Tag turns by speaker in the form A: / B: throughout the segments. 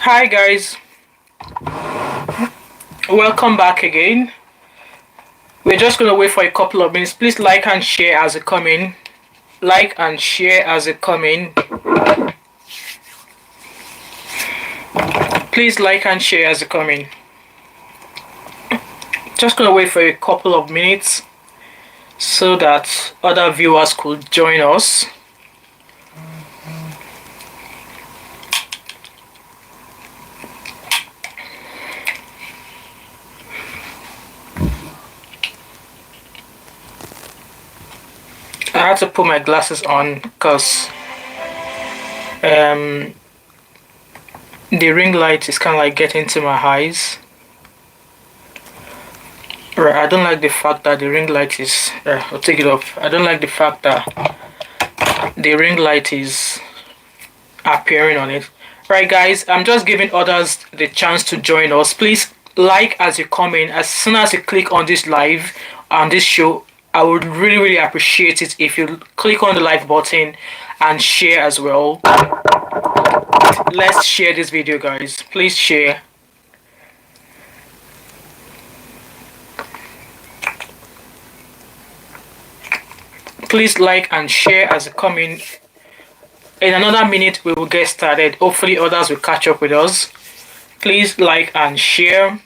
A: Hi guys, welcome back again. We're just gonna wait for a couple of minutes. Please like and share as it come in. Like and share as it come in. Please like and share as it come in. Just gonna wait for a couple of minutes so that other viewers could join us. I had to put my glasses on because the ring light is kind of like getting to my eyes. Right, I don't like the fact that the ring light is. I'll take it off. I don't like the fact that the ring light is appearing on it. Right, guys, I'm just giving others the chance to join us. Please like as you come in. As soon as you click on this live, on this show, I would really appreciate it if you click on the like button and share as well. Let's share this video, guys. Please share. Please like and share as you come in. In another minute, we will get started. Hopefully, others will catch up with us. Please like and share.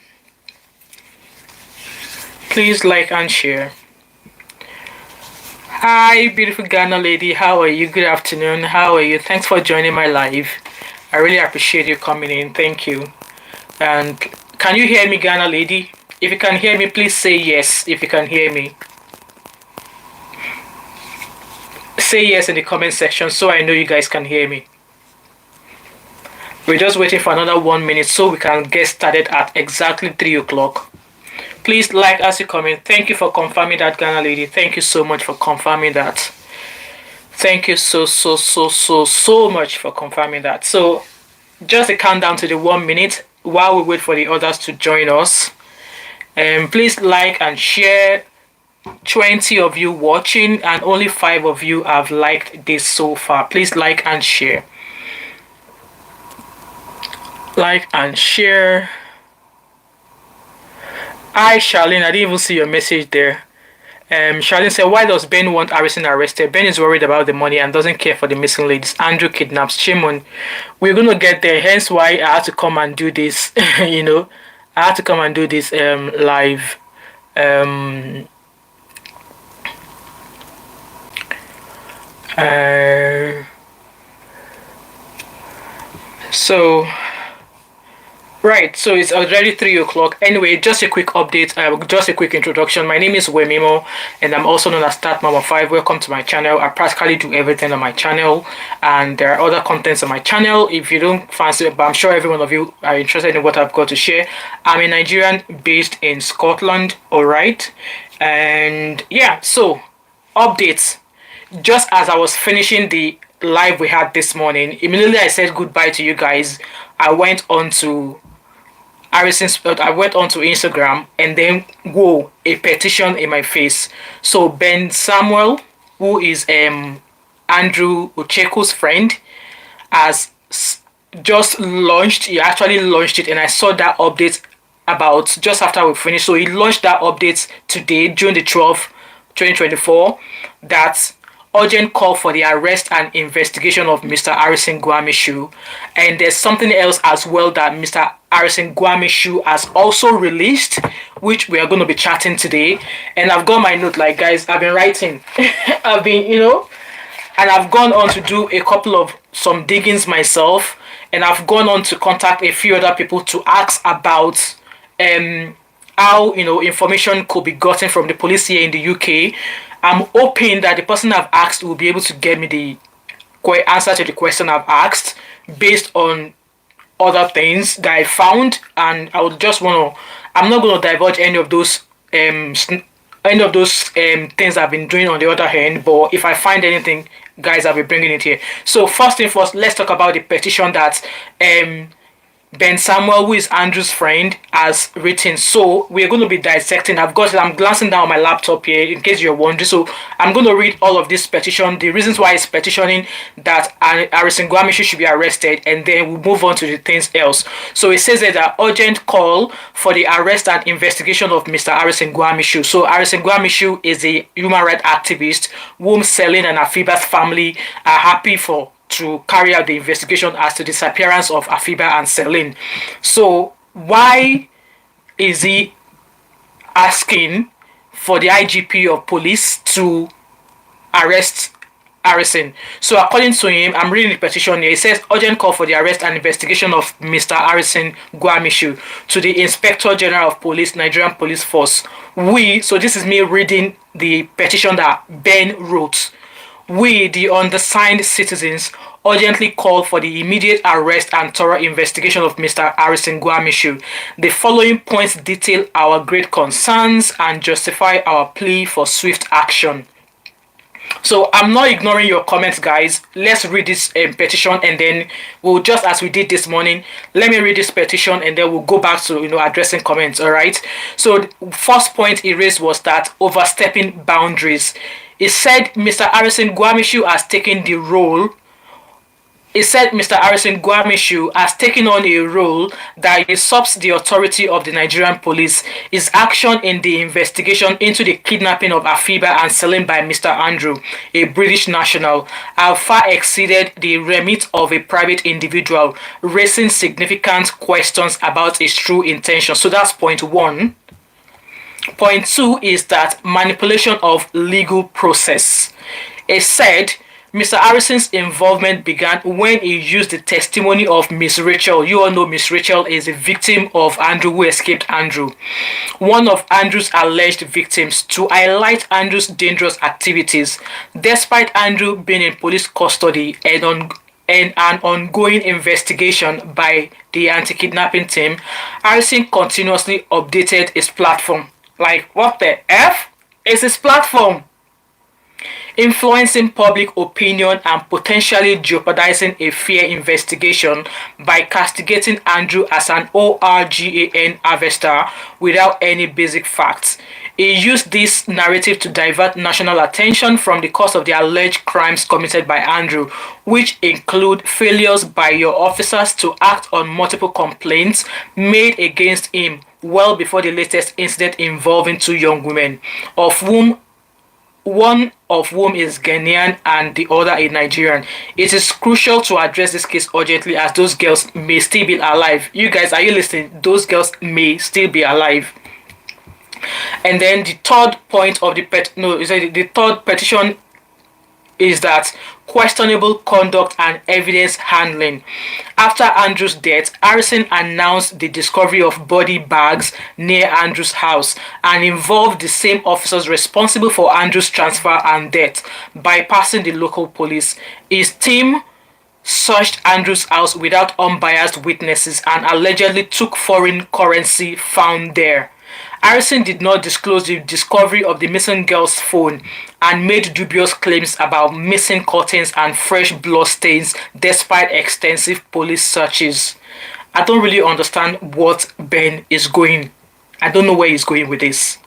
A: Please like and share. Hi, beautiful Ghana lady. How are you? Good afternoon. How are you? Thanks for joining my live. I really appreciate you coming in. Thank you. And can you hear me, Ghana lady? If you can hear me, please say yes if you can hear me. Say yes in the comment section so I know you guys can hear me. We're just waiting for another 1 minute so we can get started at exactly 3 o'clock. Please like as you come in. Thank you for confirming that, Ghana lady. Thank you so much for confirming that. Thank you so much for confirming that. So just a countdown to the 1 minute while we wait for the others to join us. Please like and share. 20 of you watching and only 5 of you have liked this so far. Please like and share. Like and share. Hi Charlene, I didn't even see your message there. Charlene said, why does Ben want harassing arrested? Ben is worried about the money and doesn't care for the missing ladies. Andrew kidnaps Chimon. We're gonna get there, hence why I had to come and do this. You know, I had to come and do this live. Right, so it's already 3 o'clock. Anyway, just a quick update, just a quick introduction. My name is Wemimo, and I'm also known as Thatmumof5. Welcome to my channel. I practically do everything on my channel, and there are other contents on my channel. If you don't fancy it, but I'm sure every one of you are interested in what I've got to share. I'm a Nigerian based in Scotland, alright? And yeah, so, updates. Just as I was finishing the live we had this morning, immediately I said goodbye to you guys. I went on to Instagram, and then whoa, a petition in my face. So Ben Samuel, who is Andrew Ochekwo's friend, has just launched. He actually launched it, and I saw that update about just after we finished. So he launched that update today, June the 12th, 2024. That's urgent call for the arrest and investigation of Mr. harassing Gwamishu. And there's something else as well that Mr. harassing Gwamishu has also released, which we are going to be chatting today. And I've got my note, like, guys, I've been writing. I've been, and I've gone on to do a couple of some diggings myself. And I've gone on to contact a few other people to ask about how, information could be gotten from the police here in the UK. I'm hoping that the person I've asked will be able to get me the answer to the question I've asked based on other things that I found, and I would just I'm not going to divulge any of those things I've been doing on the other hand, but if I find anything, guys, I'll be bringing it here. So first thing first, let's talk about the petition that Ben Samuel, who is Andrew's friend, has written. So we're going to be dissecting. I'm glancing down my laptop here in case you're wondering. So I'm going to read all of this petition, the reasons why it's petitioning that Gwamishu should be arrested, and then we'll move on to the things else. So it says that an urgent call for the arrest and investigation of Mr. Gwamishu. So Gwamishu is a human rights activist whom Celine and Afiba's family are happy to carry out the investigation as to the disappearance of Afiba and Celine. So why is he asking for the IGP of police to arrest harassing? So according to him, I'm reading the petition here. It says urgent call for the arrest and investigation of Mr. Gwamishu to the Inspector General of Police, Nigerian Police Force. So this is me reading the petition that Ben wrote. We, the undersigned citizens, urgently call for the immediate arrest and thorough investigation of Mr. Gwamishu. The following points detail our great concerns and justify our plea for swift action. So I'm not ignoring your comments, guys. Let's read this petition, and then we'll, just as we did this morning, let me read this petition and then we'll go back to addressing comments. All right. So the first point he raised was that overstepping boundaries. He said Mr. Gwamishu has taken the role. He said Mr. Gwamishu has taken on a role that usurps the authority of the Nigerian police. His action in the investigation into the kidnapping of Afiba and Celine by Mr. Andrew, a British national, have far exceeded the remit of a private individual, raising significant questions about his true intentions. So that's point one. Point two is that manipulation of legal process. It said Mr. Harrison's involvement began when he used the testimony of Miss Rachel. You all know Miss Rachel is a victim of Andrew who escaped Andrew. One of Andrew's alleged victims, to highlight Andrew's dangerous activities. Despite Andrew being in police custody and an ongoing investigation by the anti-kidnapping team, Harrison continuously updated his platform. Like, what the F is his platform? Influencing public opinion and potentially jeopardizing a fair investigation by castigating Andrew as an ORGAN harvester without any basic facts. He used this narrative to divert national attention from the cause of the alleged crimes committed by Andrew, which include failures by your officers to act on multiple complaints made against him well before the latest incident involving two young women, one of whom is Ghanaian and the other a Nigerian. It is crucial to address this case urgently as those girls may still be alive. You guys, are you listening? Those girls may still be alive. And then the third point of the third petition is that questionable conduct and evidence handling. After Andrew's death, Harrison announced the discovery of body bags near Andrew's house and involved the same officers responsible for Andrew's transfer and death, bypassing the local police. His team searched Andrew's house without unbiased witnesses and allegedly took foreign currency found there. Harrison did not disclose the discovery of the missing girl's phone and made dubious claims about missing curtains and fresh blood stains despite extensive police searches. I don't really understand what Ben is going. I don't know where he's going with this.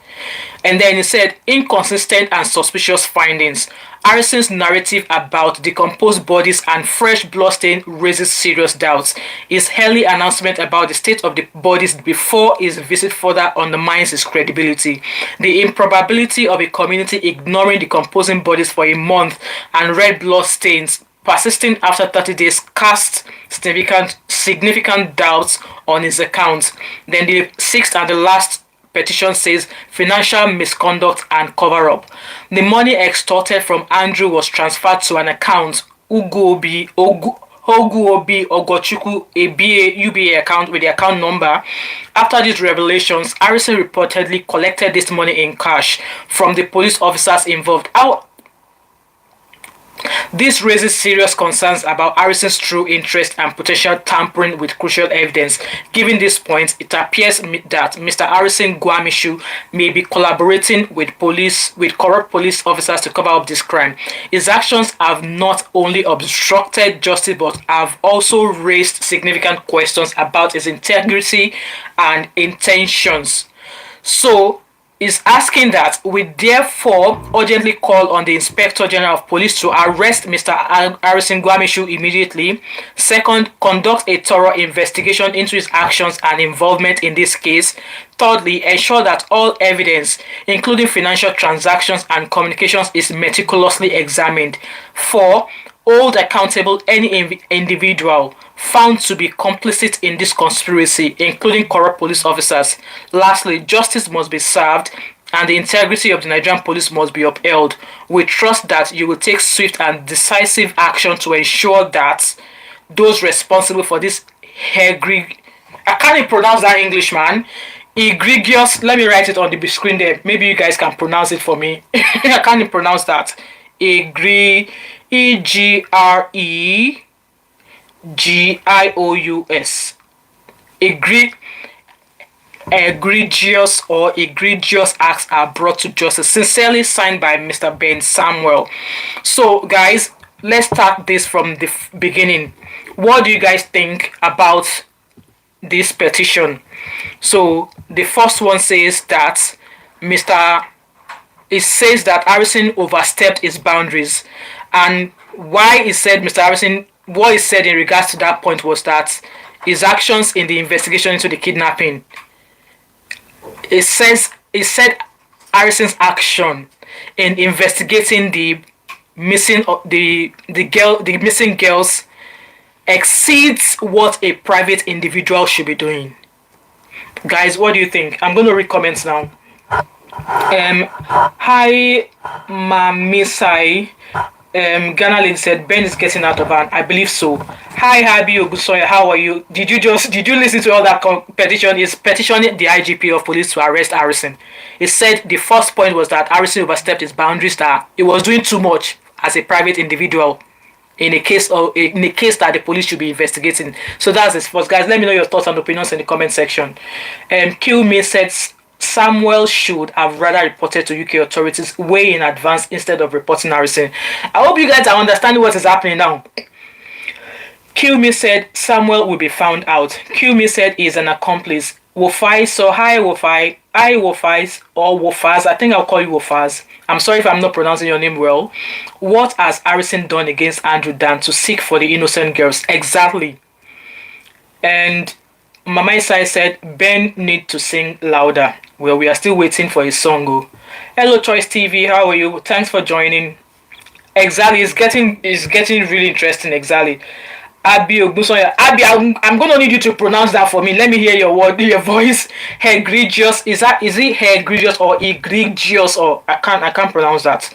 A: And then he said, inconsistent and suspicious findings. Harrison's narrative about decomposed bodies and fresh bloodstain raises serious doubts. His early announcement about the state of the bodies before his visit further undermines his credibility. The improbability of a community ignoring decomposing bodies for a month and red blood stains persisting after 30 days casts significant doubts on his account. Then the sixth and the last petition says financial misconduct and cover-up. The money extorted from Andrew was transferred to an account Oguobi Ogochukwu a UBA account with the account number. After these revelations, Harrison reportedly collected this money in cash from the police officers involved. This raises serious concerns about Harrison's true interest and potential tampering with crucial evidence. Given this point, it appears that Mr. Harrison Gwamishu may be collaborating with corrupt police officers to cover up this crime. His actions have not only obstructed justice but have also raised significant questions about his integrity and intentions. So, is asking that we therefore urgently call on the Inspector General of Police to arrest Mr. Harrison Gwamishu immediately. Second, conduct a thorough investigation into his actions and involvement in this case. Thirdly, ensure that all evidence, including financial transactions and communications, is meticulously examined. 4. Hold accountable any individual found to be complicit in this conspiracy, including corrupt police officers. Lastly, justice must be served and the integrity of the Nigerian police must be upheld. We trust that you will take swift and decisive action to ensure that those responsible for this I can't even pronounce that English, man. Egregious, let me write it on the screen there. Maybe you guys can pronounce it for me. I can't even pronounce that. Egregious. Egregious or egregious acts are brought to justice. Sincerely signed by Mr. Ben Samuel. So, guys, let's start this from the beginning. What do you guys think about this petition? So, the first one says that it says that Harrison overstepped his boundaries, and why he said Mr. Harrison, what he said in regards to that point was that his actions in the investigation into the kidnapping, it said Harrison's action in investigating the missing girls exceeds what a private individual should be doing. Guys, what do you think? I'm going to read comments now. Hi Mamisai. Ghana Lady said Ben is getting out of hand. I believe so. Hi Habi Ogusoya, how are you? Did you listen to all that petition? Is petitioning the IGP of police to arrest Harrison. It said the first point was that Harrison overstepped his boundaries, that he was doing too much as a private individual in a case that the police should be investigating. So that's his first. Guys, let me know your thoughts and opinions in the comment section. Kill Me said Samuel should have rather reported to UK authorities way in advance instead of reporting Harrison. I hope you guys are understanding what is happening now. Kill Me said Samuel will be found out. Kill Me said he is an accomplice. Wofai, so hi Wofai. Hi Wofais or Wofaz. I think I'll call you Wofaz. I'm sorry if I'm not pronouncing your name well. What has Harrison done against Andrew Dan to seek for the innocent girls? Exactly. And Mama Isai said Ben need to sing louder. Well, we are still waiting for his song. Oh. Hello Choice TV, how are you? Thanks for joining. Exactly, it's getting really interesting. Exactly. Abi Ogusoya. Abi, I'm gonna need you to pronounce that for me. Let me hear your voice. Egregious. Is it egregious or egregious or I can't pronounce that.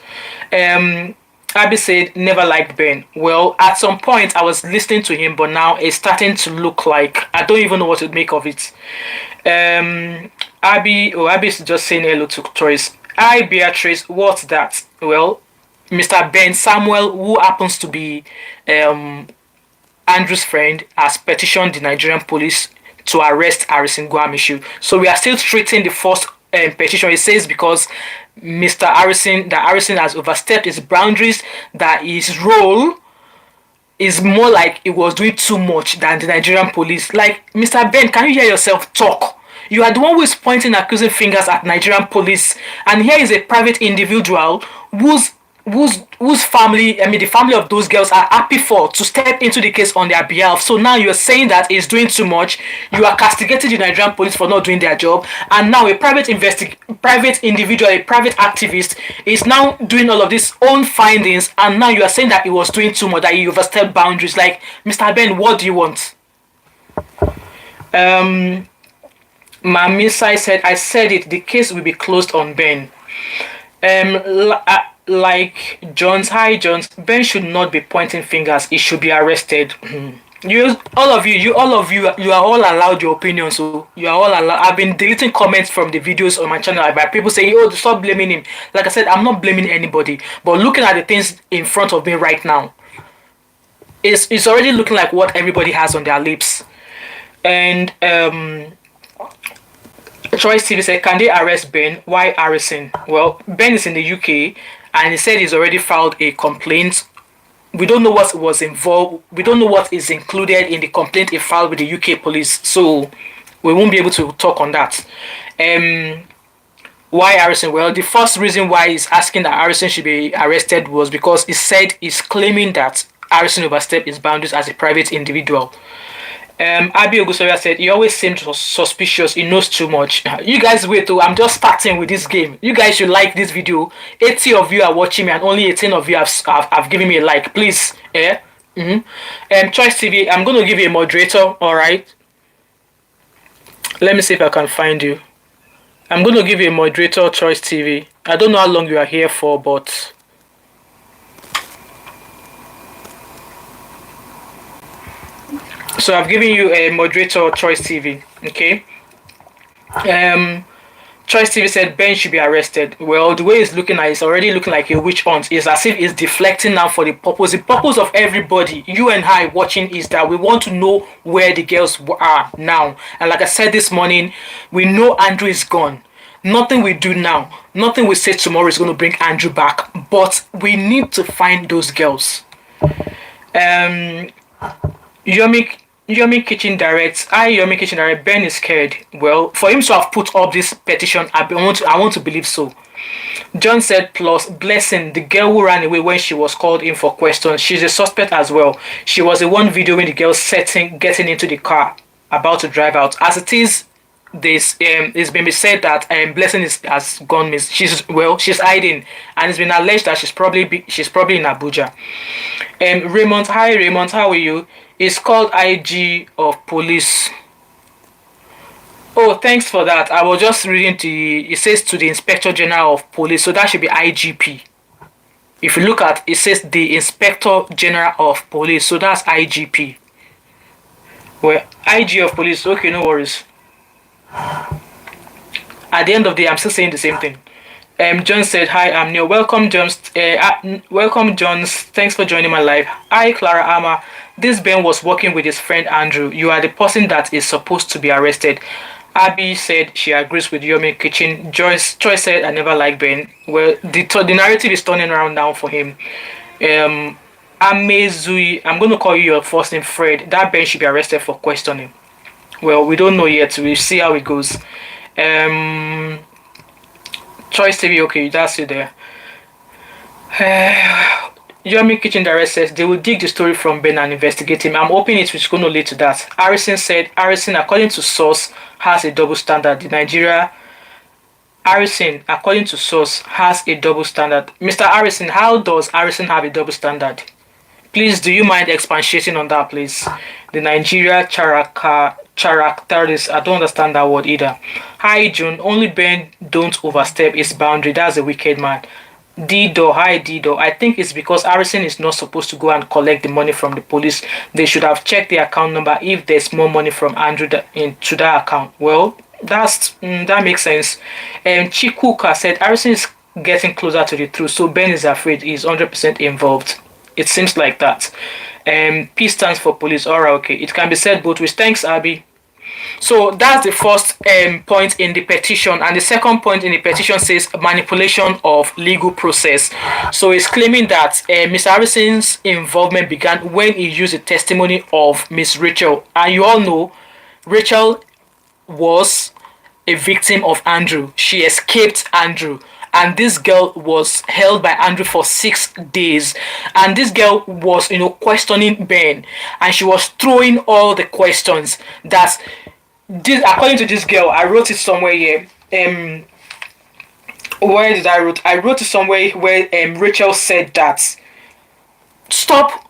A: Abby said never liked Ben. Well, at some point I was listening to him, but now it's starting to look like I don't even know what to make of it. Abby's just saying hello to Choice. Hi Beatrice, what's that? Well, Mr. Ben Samuel, who happens to be Andrew's friend, has petitioned the Nigerian police to arrest Harrison Gwamishu. So we are still treating the first petition. It says because Mr. Harrison has overstepped his boundaries, that his role is more like he was doing too much than the Nigerian police. Like, Mr. Ben, can you hear yourself talk? You are the one who is pointing accusing fingers at Nigerian police, and here is a private individual whose family, the family of those girls are happy to step into the case on their behalf. So now you're saying that he's doing too much. You are castigating the Nigerian police for not doing their job, and now a private individual, a private activist, is now doing all of these own findings, and now you are saying that he was doing too much, that he overstepped boundaries. Like, Mr. Ben, what do you want? Mamisai said, I said it, the case will be closed on Ben. Like Jones, hi Jones, Ben should not be pointing fingers, he should be arrested. You, you are all allowed your opinion. So you are all allowed. I've been deleting comments from the videos on my channel by people saying, "Oh, stop blaming him." Like I said, I'm not blaming anybody, but looking at the things in front of me right now, it's already looking like what everybody has on their lips. And Choice TV said, "Can they arrest Ben? Why harassing?" Well, Ben is in the UK, and he said he's already filed a complaint. We don't know what was involved. We don't know what is included in the complaint he filed with the UK police, so we won't be able to talk on that. Why Harrison? Well, the first reason why he's asking that Harrison should be arrested was because he said he's claiming that Harrison overstepped his boundaries as a private individual. Abigail said he always seemed suspicious. He knows too much. You guys wait though. I'm just starting with this game. You guys should like this video. 80 of you are watching me, and only 18 of you have given me a like. Please, yeah. Choice TV. I'm gonna give you a moderator. All right. Let me see if I can find you. I'm gonna give you a moderator, Choice TV. I don't know how long you are here for, but so I've given you a moderator, Choice TV. Okay. Choice TV said Ben should be arrested. Well, the way it's looking at, it's already looking like a witch hunt. It's as if it's deflecting now for the purpose. The purpose of everybody, you and I watching, is that we want to know where the girls are now. And like I said this morning, we know Andrew is gone. Nothing we do now, nothing we say tomorrow is going to bring Andrew back. But we need to find those girls. Yomi Kitchen Direct. Yomi Kitchen Direct. Ben is scared. Well, for him to have put up this petition, I want to believe so. John said, plus Blessing, the girl who ran away when she was called in for questions. She's a suspect as well. She was the one videoing the girl getting into the car, about to drive out. As it is, it's been said that Blessing has gone miss. She's hiding, and it's been alleged that she's probably in Abuja. Raymond, hi Raymond, how are you? It's called IG of police. Oh, thanks for that. I was just reading it says to the Inspector General of Police, so that should be IGP. If you look at it, says the Inspector General of Police, so that's IGP. Well, IG of police, okay, no worries. At the end of the day, I'm still saying the same thing. John said, hi, I'm Neil. Welcome, John. Welcome, John. Thanks for joining my live. Hi, Clara Ama. This Ben was working with his friend Andrew. You are the person that is supposed to be arrested. Abby said she agrees with Yomi Kitchen. Joyce said, I never liked Ben. Well, the narrative is turning around now for him. Amezui, I'm going to call you your first name, Fred. That Ben should be arrested for questioning. Well, we don't know yet. We'll see how it goes. Choice TV, okay, that's it there. Yomi Kitchen Direct says they will dig the story from Ben and investigate him. I'm hoping it's going to lead to that. Harrison said, Harrison, according to source, has a double standard. Harrison, according to source, has a double standard. Mr. Harrison, how does Harrison have a double standard? Please, do you mind expatiating on that, please? The Nigeria characteristics, I don't understand that word either. Hi, June. Only Ben don't overstep his boundary. That's a wicked man. Dido, hi Dido. I think it's because Harrison is not supposed to go and collect the money from the police. They should have checked the account number if there's more money from Andrew into that account. Well, that makes sense. Chikuka said Harrison is getting closer to the truth, so Ben is afraid he's 100% involved. It seems like that. P stands for police. Alright, okay. It can be said both ways. Thanks, Abby. So that's the first point in the petition, and the second point in the petition says manipulation of legal process. So it's claiming that Mr. Harrison's involvement began when he used the testimony of Miss Rachel, and you all know Rachel was a victim of Andrew. She escaped Andrew, and this girl was held by Andrew for 6 days, and this girl was questioning Ben, and she was throwing all the questions that this, according to this girl, I wrote it somewhere here. Where did I wrote? I wrote it somewhere where Rachel said that stop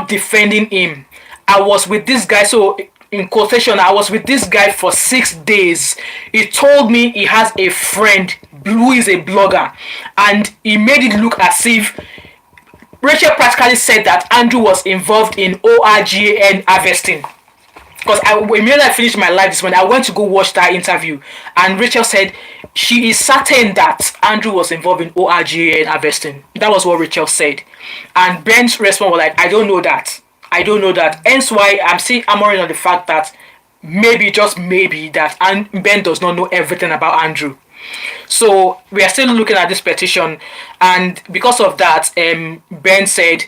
A: defending him. I was with this guy, so in quotation, I was with this guy for 6 days. He told me he has a friend who is a blogger, and he made it look as if Rachel practically said that Andrew was involved in ORGAN harvesting. Because immediately I finished my live this morning, I went to go watch that interview, and Rachel said she is certain that Andrew was involved in ORGAN harvesting. That was what Rachel said. And Ben's response was like, I don't know that. I don't know that. Hence why I'm still hammering on the fact that maybe, just maybe, that Ben does not know everything about Andrew. So we are still looking at this petition, and because of that, Ben said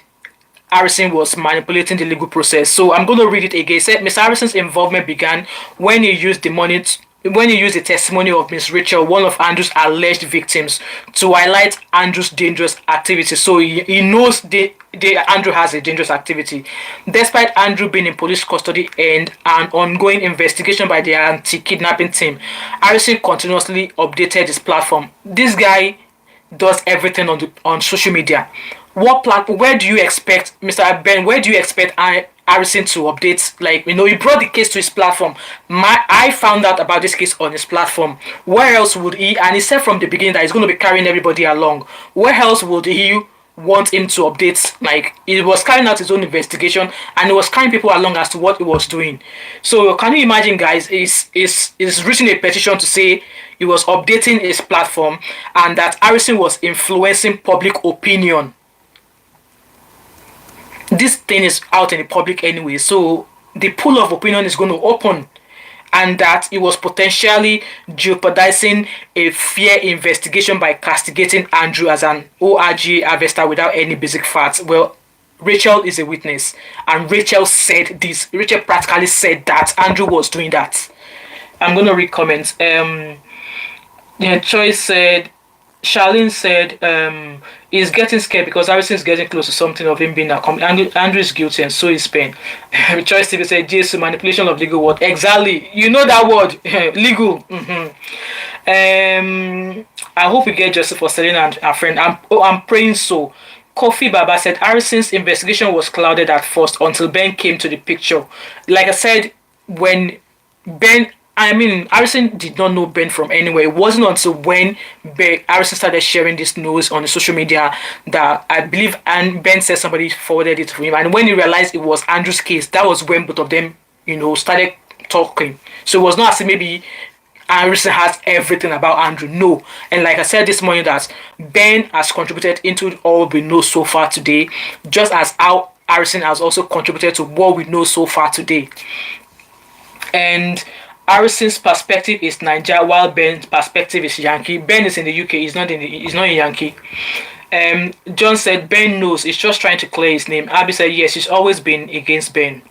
A: Harrison was manipulating the legal process. So I'm going to read it again. It said Mr. Harrison's involvement began when he used the testimony of Miss Rachel, one of Andrew's alleged victims, to highlight Andrew's dangerous activity. So he knows Andrew has a dangerous activity. Despite Andrew being in police custody and an ongoing investigation by the anti-kidnapping team, Harrison continuously updated his platform. This guy does everything on social media. Where do you expect, Mr. Ben, where do you expect Harrison to update? Like, he brought the case to his platform. I found out about this case on his platform. Where else would he, and he said from the beginning that he's going to be carrying everybody along. Where else would he want him to update? Like, he was carrying out his own investigation, and he was carrying people along as to what he was doing. So can you imagine, guys, he's written a petition to say he was updating his platform and that Harrison was influencing public opinion. This thing is out in the public anyway, so the pool of opinion is going to open, and that it was potentially jeopardizing a fair investigation by castigating Andrew as an ORG harvester without any basic facts. Well, Rachel is a witness, and Rachel said this. Rachel practically said that Andrew was doing that. I'm going to read comments. Choice said, Charlene said, he's getting scared because Harrison's getting close to something of him being a Andrew is guilty and so is Spain. Choice TV said, Jesus, manipulation of legal word. Exactly. You know that word. Legal. I hope we get justice for Celine and her friend. I'm praying so. Kofi Baba said, Harrison's investigation was clouded at first until Ben came to the picture. Like I said, when Harrison did not know Ben from anywhere. It wasn't until when Harrison started sharing this news on the social media that I believe Ben said somebody forwarded it to him. And when he realized it was Andrew's case, that was when both of them, started talking. So it was not as if maybe Harrison has everything about Andrew. No. And like I said this morning, that Ben has contributed into all we know so far today, just as how Harrison has also contributed to what we know so far today. And Harrison's perspective is Nigeria, while Ben's perspective is Yankee. Ben is in the UK. He's not in Yankee. John said Ben knows. He's just trying to clear his name. Abby said yes. He's always been against Ben.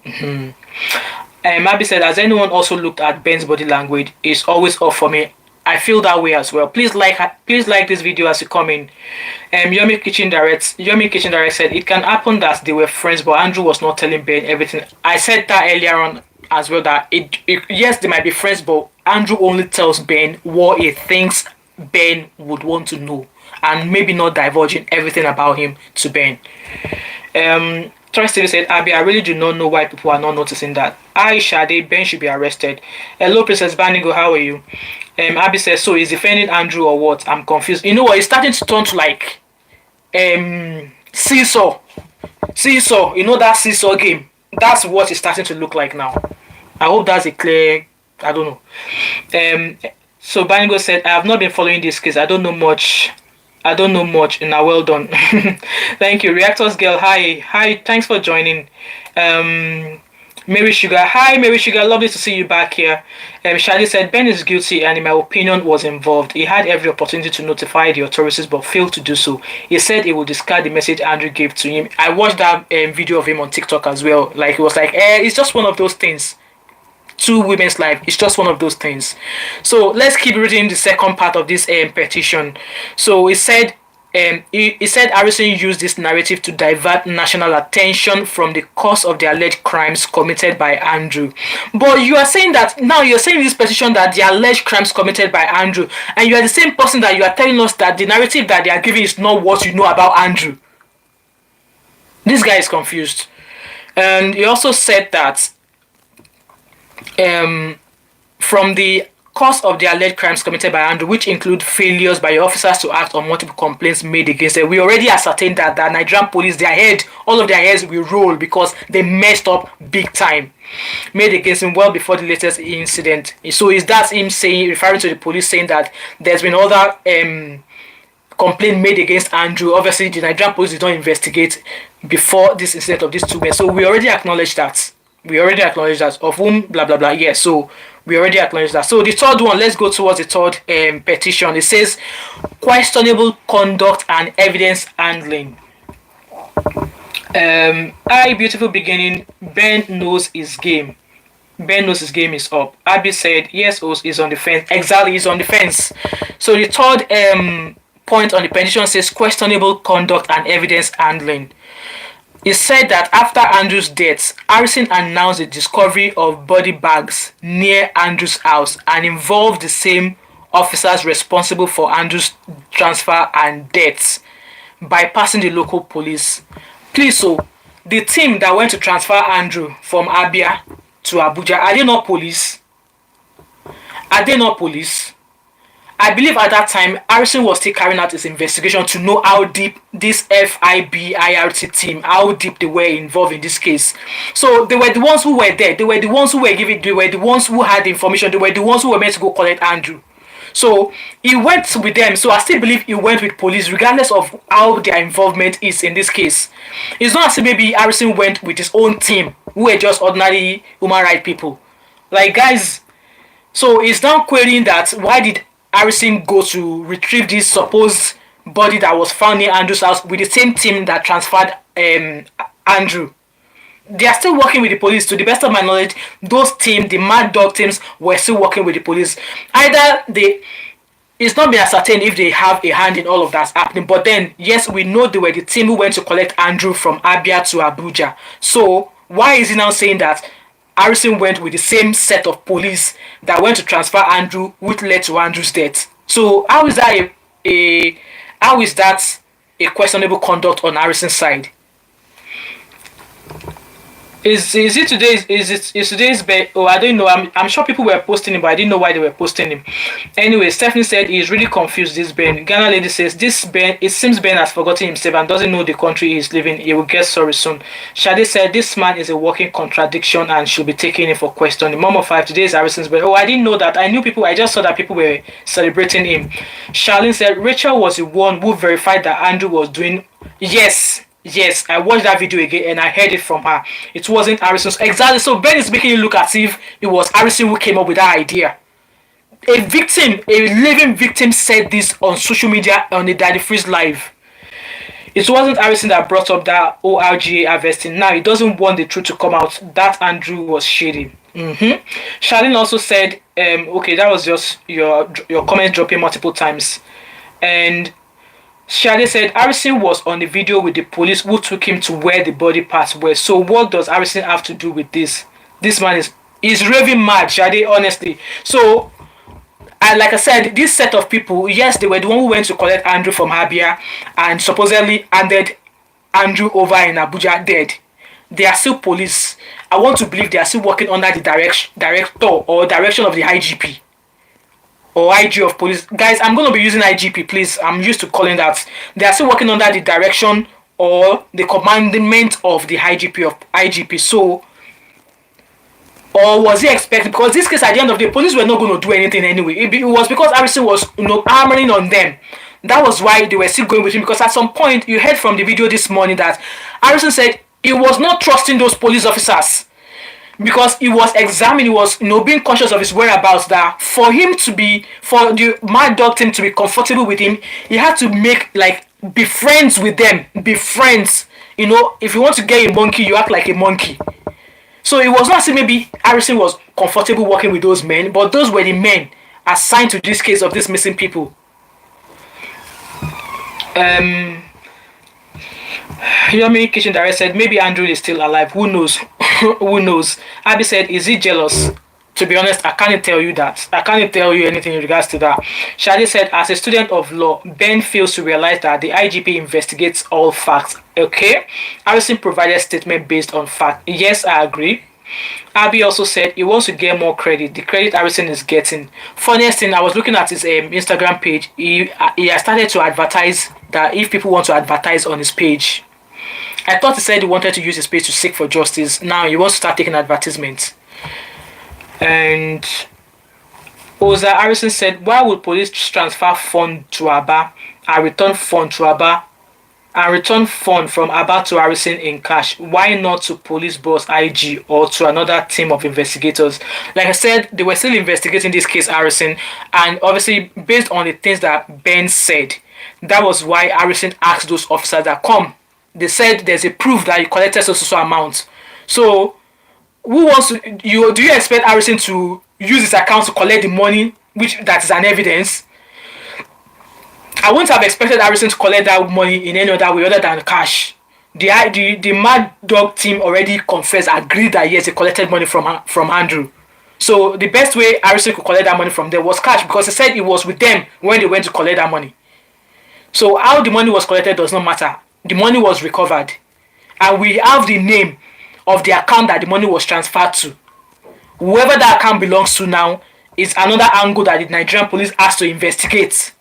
A: Abby said, has anyone also looked at Ben's body language? It's always off for me. I feel that way as well. Please like this video as you come in. Yomi Kitchen Direct said it can happen that they were friends, but Andrew was not telling Ben everything. I said that earlier on as well, that yes, they might be friends, but Andrew only tells Ben what he thinks Ben would want to know, and maybe not divulging everything about him to Ben. Trust TV said, Abby, I really do not know why people are not noticing that. Shade, Ben should be arrested. Hello, Princess Banigo, how are you? Abby says, so he's defending Andrew or what? I'm confused. You know what? It's starting to turn to like seesaw. You know that seesaw game? That's what it's starting to look like now. I hope that's a clear, I don't know. So Banigo said, I have not been following this case. I don't know much. Now well done. Thank you. Reactors girl, hi, thanks for joining. Mary Sugar, hi Mary Sugar, lovely to see you back here. Shadi said Ben is guilty and in my opinion was involved. He had every opportunity to notify the authorities but failed to do so. He said he would discard the message Andrew gave to him. I watched that video of him on TikTok as well. Like, it was like, it's just one of those things. Two women's life, it's just one of those things. So let's keep reading the second part of this petition. So it said, he said Harrison used this narrative to divert national attention from the cause of the alleged crimes committed by Andrew. But you are saying that now, you're saying in this petition that the alleged crimes committed by Andrew, and you are the same person that you are telling us that the narrative that they are giving is not what you know about Andrew. This guy is confused. And he also said that from the cause of the alleged crimes committed by Andrew, which include failures by your officers to act on multiple complaints made against them. We already ascertained that the Nigerian police, all of their heads will roll because they messed up big time. Made against him well before the latest incident. So is that him saying, referring to the police, saying that there's been other complaint made against Andrew? Obviously, the Nigerian police did not investigate before this incident of these two men. So we already acknowledged that. Of whom blah blah blah. Yeah, so we already acknowledged that. So the third one, let's go towards the third petition. It says questionable conduct and evidence handling. Hi, beautiful beginning. Ben knows his game. Ben knows his game is up. Abby said, yes, is on the fence. Exactly, he's on the fence. So the third point on the petition says questionable conduct and evidence handling. It said that after Andrew's death, Harrison announced the discovery of body bags near Andrew's house and involved the same officers responsible for Andrew's transfer and deaths, bypassing the local police. Please, so the team that went to transfer Andrew from Abia to Abuja, are they not police? Are they not police? I believe at that time, Harrison was still carrying out his investigation to know how deep this FIB-IRT team, how deep they were involved in this case. So they were the ones who were there. They were the ones who were giving, they were the ones who had the information. They were the ones who were meant to go collect Andrew. So he went with them. So I still believe he went with police, regardless of how their involvement is in this case. It's not as if maybe Harrison went with his own team, who were just ordinary human rights people. Like, guys, so he's now querying that why did Harrison go to retrieve this supposed body that was found near Andrew's house with the same team that transferred Andrew. They are still working with the police. To the best of my knowledge, those teams, the Mad Dog teams, were still working with the police. Either it's not been ascertained if they have a hand in all of that's happening. But then, yes, we know they were the team who went to collect Andrew from Abia to Abuja. So why is he now saying that Harrison went with the same set of police that went to transfer Andrew, which led to Andrew's death? So how is that a questionable conduct on Harrison's side? Is it today's? Is today's Ben? Oh, I don't know. I'm sure people were posting him, but I didn't know why they were posting him. Anyway, Stephanie said he's really confused. This Ben. Ghana lady says this Ben. It seems Ben has forgotten himself and doesn't know the country he's living. He will get sorry soon. Shade said this man is a walking contradiction and should be taken in for questioning. Mom of 5 today is Harrison's Ben. Oh, I didn't know that. I knew people. I just saw that people were celebrating him. Charlene said Rachel was the one who verified that Andrew was doing. Yes, I watched that video again and I heard it from her. It wasn't Harrison's. Exactly. So Ben is making it look as if it was Harrison who came up with that idea. A living victim said this on social media on the Daddy Freeze live. It wasn't Harrison that brought up that ORGA harvesting. Now he doesn't want the truth to come out. That Andrew was shady. Charlene also said, okay, that was just your comment dropping multiple times. And Shade said Harrison was on the video with the police who took him to where the body parts were. So what does Harrison have to do with this? This man is raving mad, Shade, honestly. So, like I said, this set of people, yes, they were the one who went to collect Andrew from Abia and supposedly handed Andrew over in Abuja dead. They are still police. I want to believe they are still working under the director or direction of the IGP. Or IG of police. Guys, I'm going to be using IGP, please. I'm used to calling that. They are still working under the direction or the commandment of the IGP. So, or was he expected? Because this case, at the end of the day, police were not going to do anything anyway. It was because Harrison was, hammering on them. That was why they were still going with him. Because at some point, you heard from the video this morning that Harrison said he was not trusting those police officers. Because he was examining, he was being conscious of his whereabouts, that for the Mad Dog team to be comfortable with him, he had to be friends with them. Be friends. If you want to get a monkey, you act like a monkey. So it was not as if maybe Harrison was comfortable working with those men, but those were the men assigned to this case of these missing people. Yomi Kitchen Direct said maybe Andrew is still alive. Who knows? Who knows? Abby said, is he jealous? To be honest, I can't tell you that. I can't tell you anything in regards to that. Shadi said, as a student of law, Ben fails to realize that the IGP investigates all facts. Okay? Harrison provided statement based on fact. Yes, I agree. Abby also said he wants to get more credit. The credit Harrison is getting. Funniest thing, I was looking at his Instagram page. He has started to advertise that if people want to advertise on his page. I thought he said he wanted to use his page to seek for justice. Now he wants to start taking advertisements. And Oza Harrison said, why would police transfer fund to Aba and return fund to Aba and return fund from Aba to Harrison in cash? Why not to police boss IG or to another team of investigators? Like I said, they were still investigating this case, Harrison, and obviously based on the things that Ben said, that was why Harrison asked those officers that come. They said there's a proof that you collected so amount. So who wants to do you expect Harrison to use his account to collect the money, which that is an evidence? I wouldn't have expected Harrison to collect that money in any other way other than cash. The Mad Dog team already confessed, agreed that yes, they collected money from Andrew. So the best way Harrison could collect that money from them was cash, because he said it was with them when they went to collect that money. So how the money was collected does not matter. The money was recovered, and we have the name of the account that the money was transferred to. Whoever that account belongs to now is another angle that the Nigerian police has to investigate.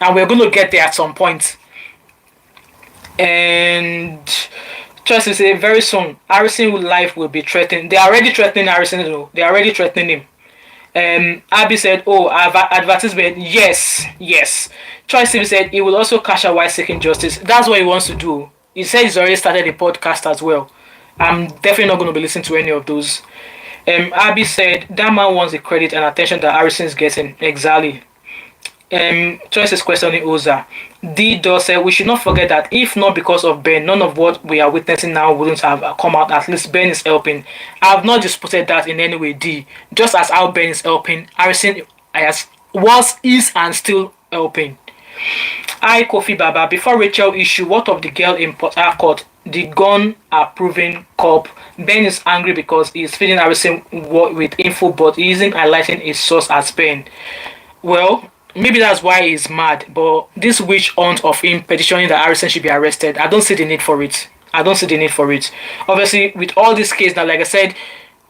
A: And we're going to get there at some point. And just to say, very soon, Harrison's life will be threatened. They are already threatening Harrison. They are already threatening him. Abby said, oh, advertisement. Yes. Troy Steve said he will also cash out while seeking justice. That's what he wants to do. He said he's already started a podcast as well. I'm definitely not going to be listening to any of those. Abby said that man wants the credit and attention that Harrison is getting. Exactly. Choice is questioning Oza. D. Doe said we should not forget that if not because of Ben, none of what we are witnessing now wouldn't have come out. At least Ben is helping. I have not disputed that in any way. D. Just as how Ben is helping, Harrison is and still helping. I Kofi Baba. Before Rachel issue, what of the girl in Port Harcourt? The gun approving cop. Ben is angry because he is feeding Harrison with info, but he isn't highlighting his source as Ben. Well, maybe that's why he's mad. But this witch hunt of him petitioning that Harrison should be arrested, I don't see the need for it. Obviously, with all this case now, like I said,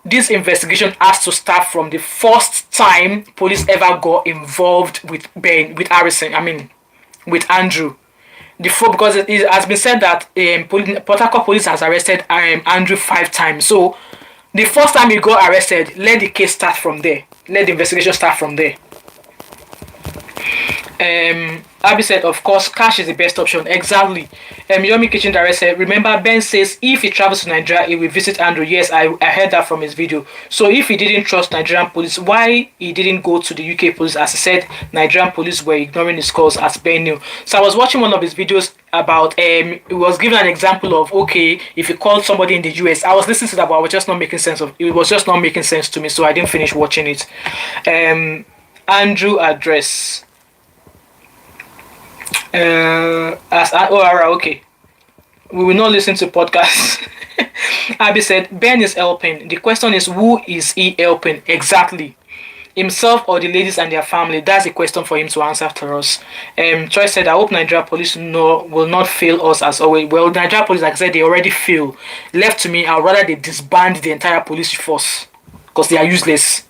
A: this investigation has to start from the first time police ever got involved with with Andrew. Because it has been said that Port Harcourt police has arrested Andrew 5 times. So the first time he got arrested, let the case start from there. Let the investigation start from there. Abby said, of course, cash is the best option. Exactly. Yomi Kitchen Direct said, remember, Ben says if he travels to Nigeria, he will visit Andrew. Yes, I heard that from his video. So if he didn't trust Nigerian police, why he didn't go to the UK police? As he said, Nigerian police were ignoring his calls as Ben knew. So I was watching one of his videos about, he was giving an example of, okay, if he called somebody in the US. I was listening to that, but it was just not making sense to me, so I didn't finish watching it. Andrew address. Okay. We will not listen to podcasts. Abby said, Ben is helping. The question is, who is he helping? Exactly. Himself or the ladies and their family? That's a question for him to answer to us. Troy said, I hope Nigeria police will not fail us as always. Well, Nigeria police, like I said, they already fail. Left to me, I'd rather they disband the entire police force because they are useless.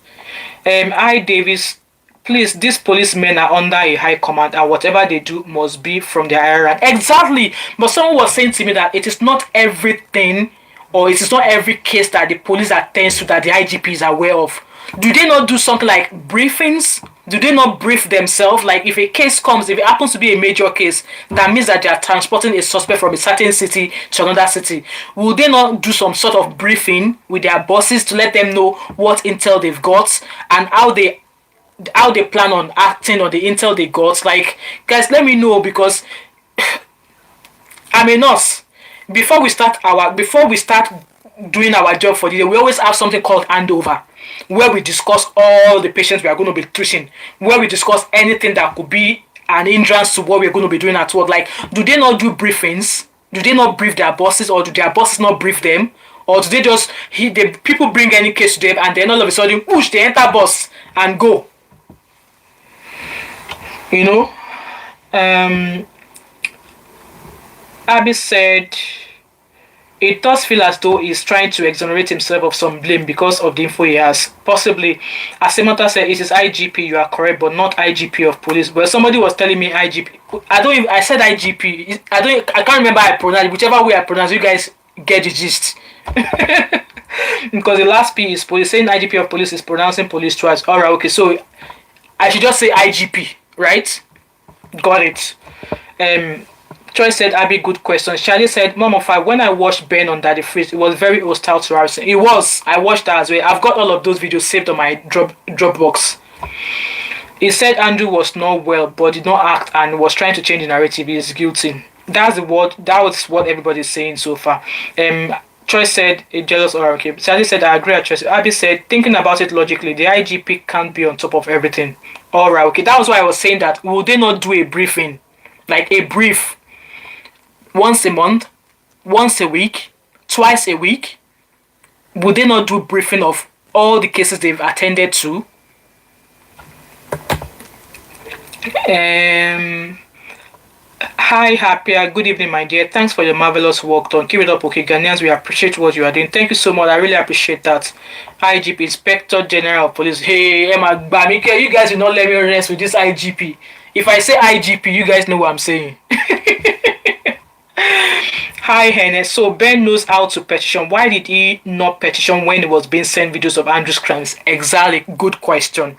A: I Davis, please, these policemen are under a high command and whatever they do must be from their higher rank. Exactly. But someone was saying to me that it is not everything or it is not every case that the police attends to that the IGP is aware of. Do they not do something like briefings? Do they not brief themselves? Like if a case comes, if it happens to be a major case, that means that they are transporting a suspect from a certain city to another city. Will they not do some sort of briefing with their bosses to let them know what intel they've got and how they plan on acting on the intel they got? Like, guys, let me know, because I'm a nurse. Before we start doing our job for the day, we always have something called handover, where we discuss all the patients we are going to be treating, where we discuss anything that could be an hindrance to what we're going to be doing at work. Like, do they not do briefings? Do they not brief their bosses, or do their bosses not brief them? Or do they just the people bring any case to them and then all of a sudden push, they enter bus and go? Abby said, It does feel as though he's trying to exonerate himself of some blame because of the info he has. Possibly, as Samantha said, it is IGP, you are correct, but not IGP of police. But somebody was telling me IGP. I said IGP. I can't remember how I pronounced it. Whichever way I pronounce, you guys get the gist. Because the last P is police. Saying IGP of police is pronouncing police twice. Alright, okay, so I should just say IGP, right? Got it. Troy said, Abby, good question. Charlie said, Mom of 5, when I watched Ben on Daddy Freeze, it was very hostile to harassing. It was. I watched that as well. I've got all of those videos saved on my Dropbox. He said Andrew was not well, but did not act and was trying to change the narrative. He is guilty. That's the word. That was what everybody's saying so far. Troy said, a jealous or okay. Charlie said, I agree. Abby said, thinking about it logically, the IGP can't be on top of everything. Alright, okay. That was why I was saying that. Will they not do a briefing? Like a brief. Once a month, once a week, twice a week? Would they not do briefing of all the cases they've attended to? Hi, Happy. Good evening, my dear. Thanks for your marvelous work done. Keep it up, okay, Ghanaians. We appreciate what you are doing. Thank you so much. I really appreciate that. IGP, Inspector General of Police. Hey, Emma Bamike, you guys will not let me rest with this IGP. If I say IGP, you guys know what I'm saying. Hi, Hene. So Ben knows how to petition. Why did he not petition when he was being sent videos of Andrew's crimes? Exactly. Good question.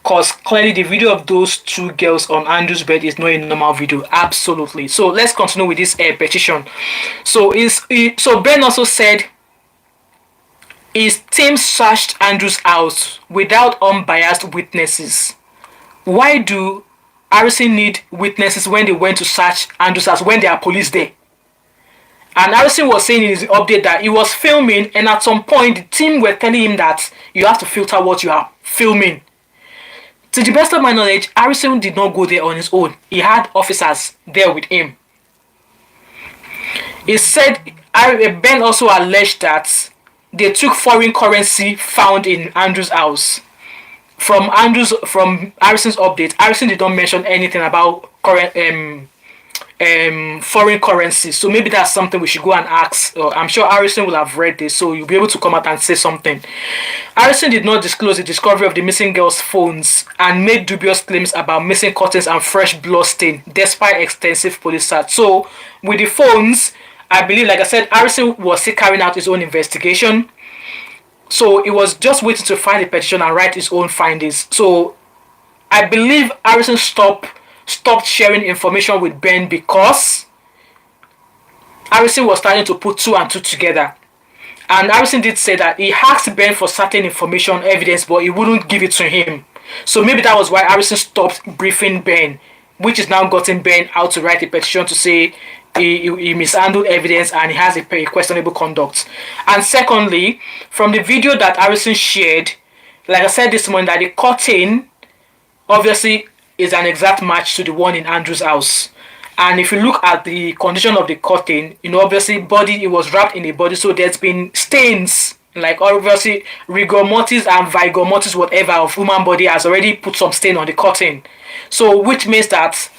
A: Because clearly the video of those two girls on Andrew's bed is not a normal video. Absolutely. So let's continue with this petition. So Ben also said his team searched Andrew's house without unbiased witnesses. Why do RC need witnesses when they went to search Andrew's house when there are police there? And Harrison was saying in his update that he was filming, and at some point the team were telling him that you have to filter what you are filming. To the best of my knowledge, Harrison did not go there on his own. He had officers there with him. He said Ben also alleged that they took foreign currency found in Andrew's house. From Harrison's update, Harrison did not mention anything about foreign currency, so maybe that's something we should go and ask. I'm sure Harrison will have read this, so you'll be able to come out and say something. Harrison did not disclose the discovery of the missing girls' phones and made dubious claims about missing curtains and fresh blood stain despite extensive police search. So with the phones, I believe, like I said, Harrison was still carrying out his own investigation, so he was just waiting to file a petition and write his own findings. So I believe Harrison stopped sharing information with Ben because Harrison was starting to put two and two together. And Harrison did say that he asked Ben for certain information, evidence, but he wouldn't give it to him. So maybe that was why Harrison stopped briefing Ben, which is now gotten Ben out to write a petition to say he mishandled evidence and he has a questionable conduct. And secondly, from the video that Harrison shared, like I said this morning, that the curtain obviously is an exact match to the one in Andrew's house. And if you look at the condition of the curtain, obviously it was wrapped in a body, so there's been stains, like obviously rigor mortis and vigor mortis, whatever, of human body has already put some stain on the curtain. So which means that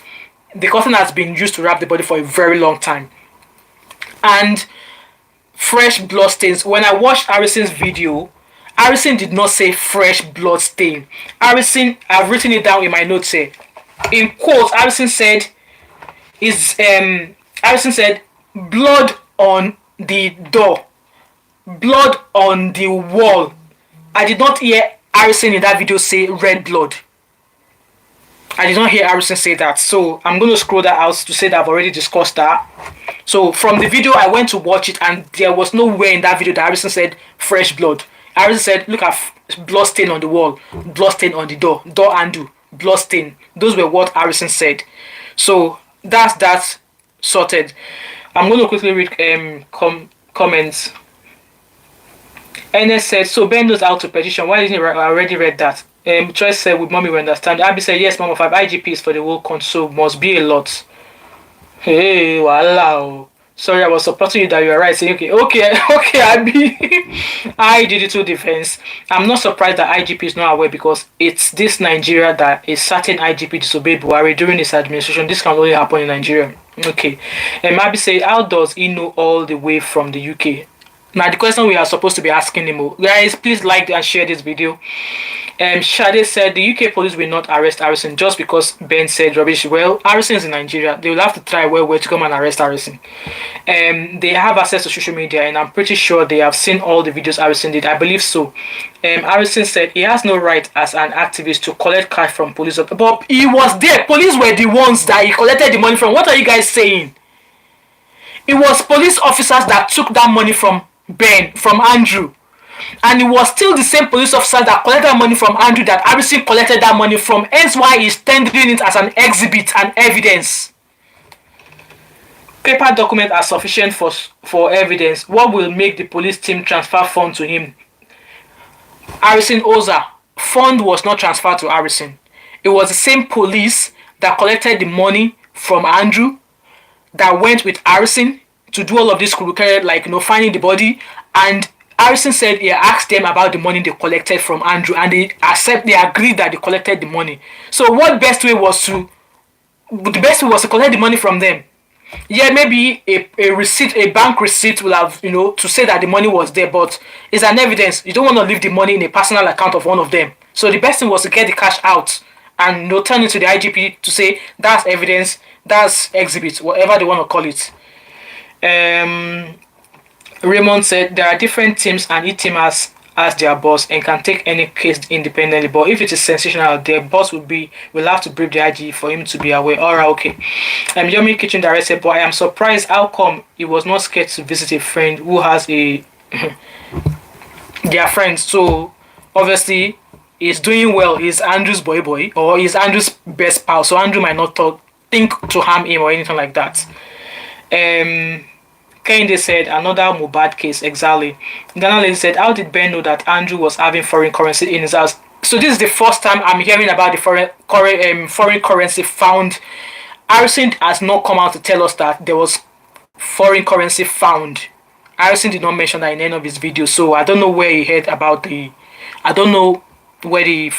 A: the curtain has been used to wrap the body for a very long time. And fresh blood stains. When I watched Harrison's video, Harrison did not say fresh blood stain. Harrison, I've written it down in my notes here. In quotes, Harrison said, blood on the door, blood on the wall. I did not hear Harrison in that video say red blood. I did not hear Harrison say that. So I'm going to scroll that out to say that I've already discussed that. So from the video, I went to watch it and there was nowhere in that video that Harrison said fresh blood. Harrison said, look at blood stain on the wall, blood stain on the door handle, blood stain. Those were what Harrison said. So that's that sorted. I'm going to quickly read comments. NS said, so Ben knows how to petition. Why didn't he? I already read that. Choice said, with mommy we understand. Abby said, yes, Mom of 5. IGP is for the whole console. Must be a lot. Hey, wow. Sorry, I was supporting you that you are right. Saying, okay, Abby. I digital defense. I'm not surprised that IGP is not aware because it's this Nigeria that a certain IGP disobeyed Buhari during his administration. This can only happen in Nigeria. Okay. Mabi say, how does he know all the way from the UK? Now the question we are supposed to be asking him, guys, please like and share this video. Shade said the UK police will not arrest Harrison just because Ben said rubbish. Well, Harrison is in Nigeria. They will have to try well to come and arrest Harrison. They have access to social media, and I'm pretty sure they have seen all the videos Harrison did. I believe so. Harrison said he has no right as an activist to collect cash from police. But he was there. Police were the ones that he collected the money from. What are you guys saying? It was police officers that took that money from Ben, from Andrew. And it was still the same police officer that collected money from Andrew that Harrison collected that money from. Hence why he's tendering it as an exhibit and evidence. Paper documents are sufficient for evidence. What will make the police team transfer fund to him? Harrison Oza. Fund was not transferred to Harrison. It was the same police that collected the money from Andrew that went with Harrison to do all of this curriculum, like, finding the body. And Harrison said he asked them about the money they collected from Andrew, and they agreed that they collected the money. So the best way was to collect the money from them. Yeah, maybe a receipt, a bank receipt will have, to say that the money was there, but it's an evidence. You don't want to leave the money in a personal account of one of them. So the best thing was to get the cash out and turn it to the IGP to say that's evidence, that's exhibit, whatever they want to call it. Raymond said there are different teams and each team has their boss and can take any case independently, but if it is sensational, their boss will have to brief the IG for him to be aware. Alright, okay. Yomi Kitchen Direct said, but I am surprised how come he was not scared to visit a friend who has a their friends. So obviously he's doing well. He's Andrew's boy, or he's Andrew's best pal. So Andrew might not think to harm him or anything like that. Kende said another Mohbad case, exactly. Dana Lady said, how did Ben know that Andrew was having foreign currency in his house? So this is the first time I'm hearing about the foreign currency found. Harrison has not come out to tell us that there was foreign currency found. Harrison did not mention that in any of his videos, so I don't know where he heard about I don't know where the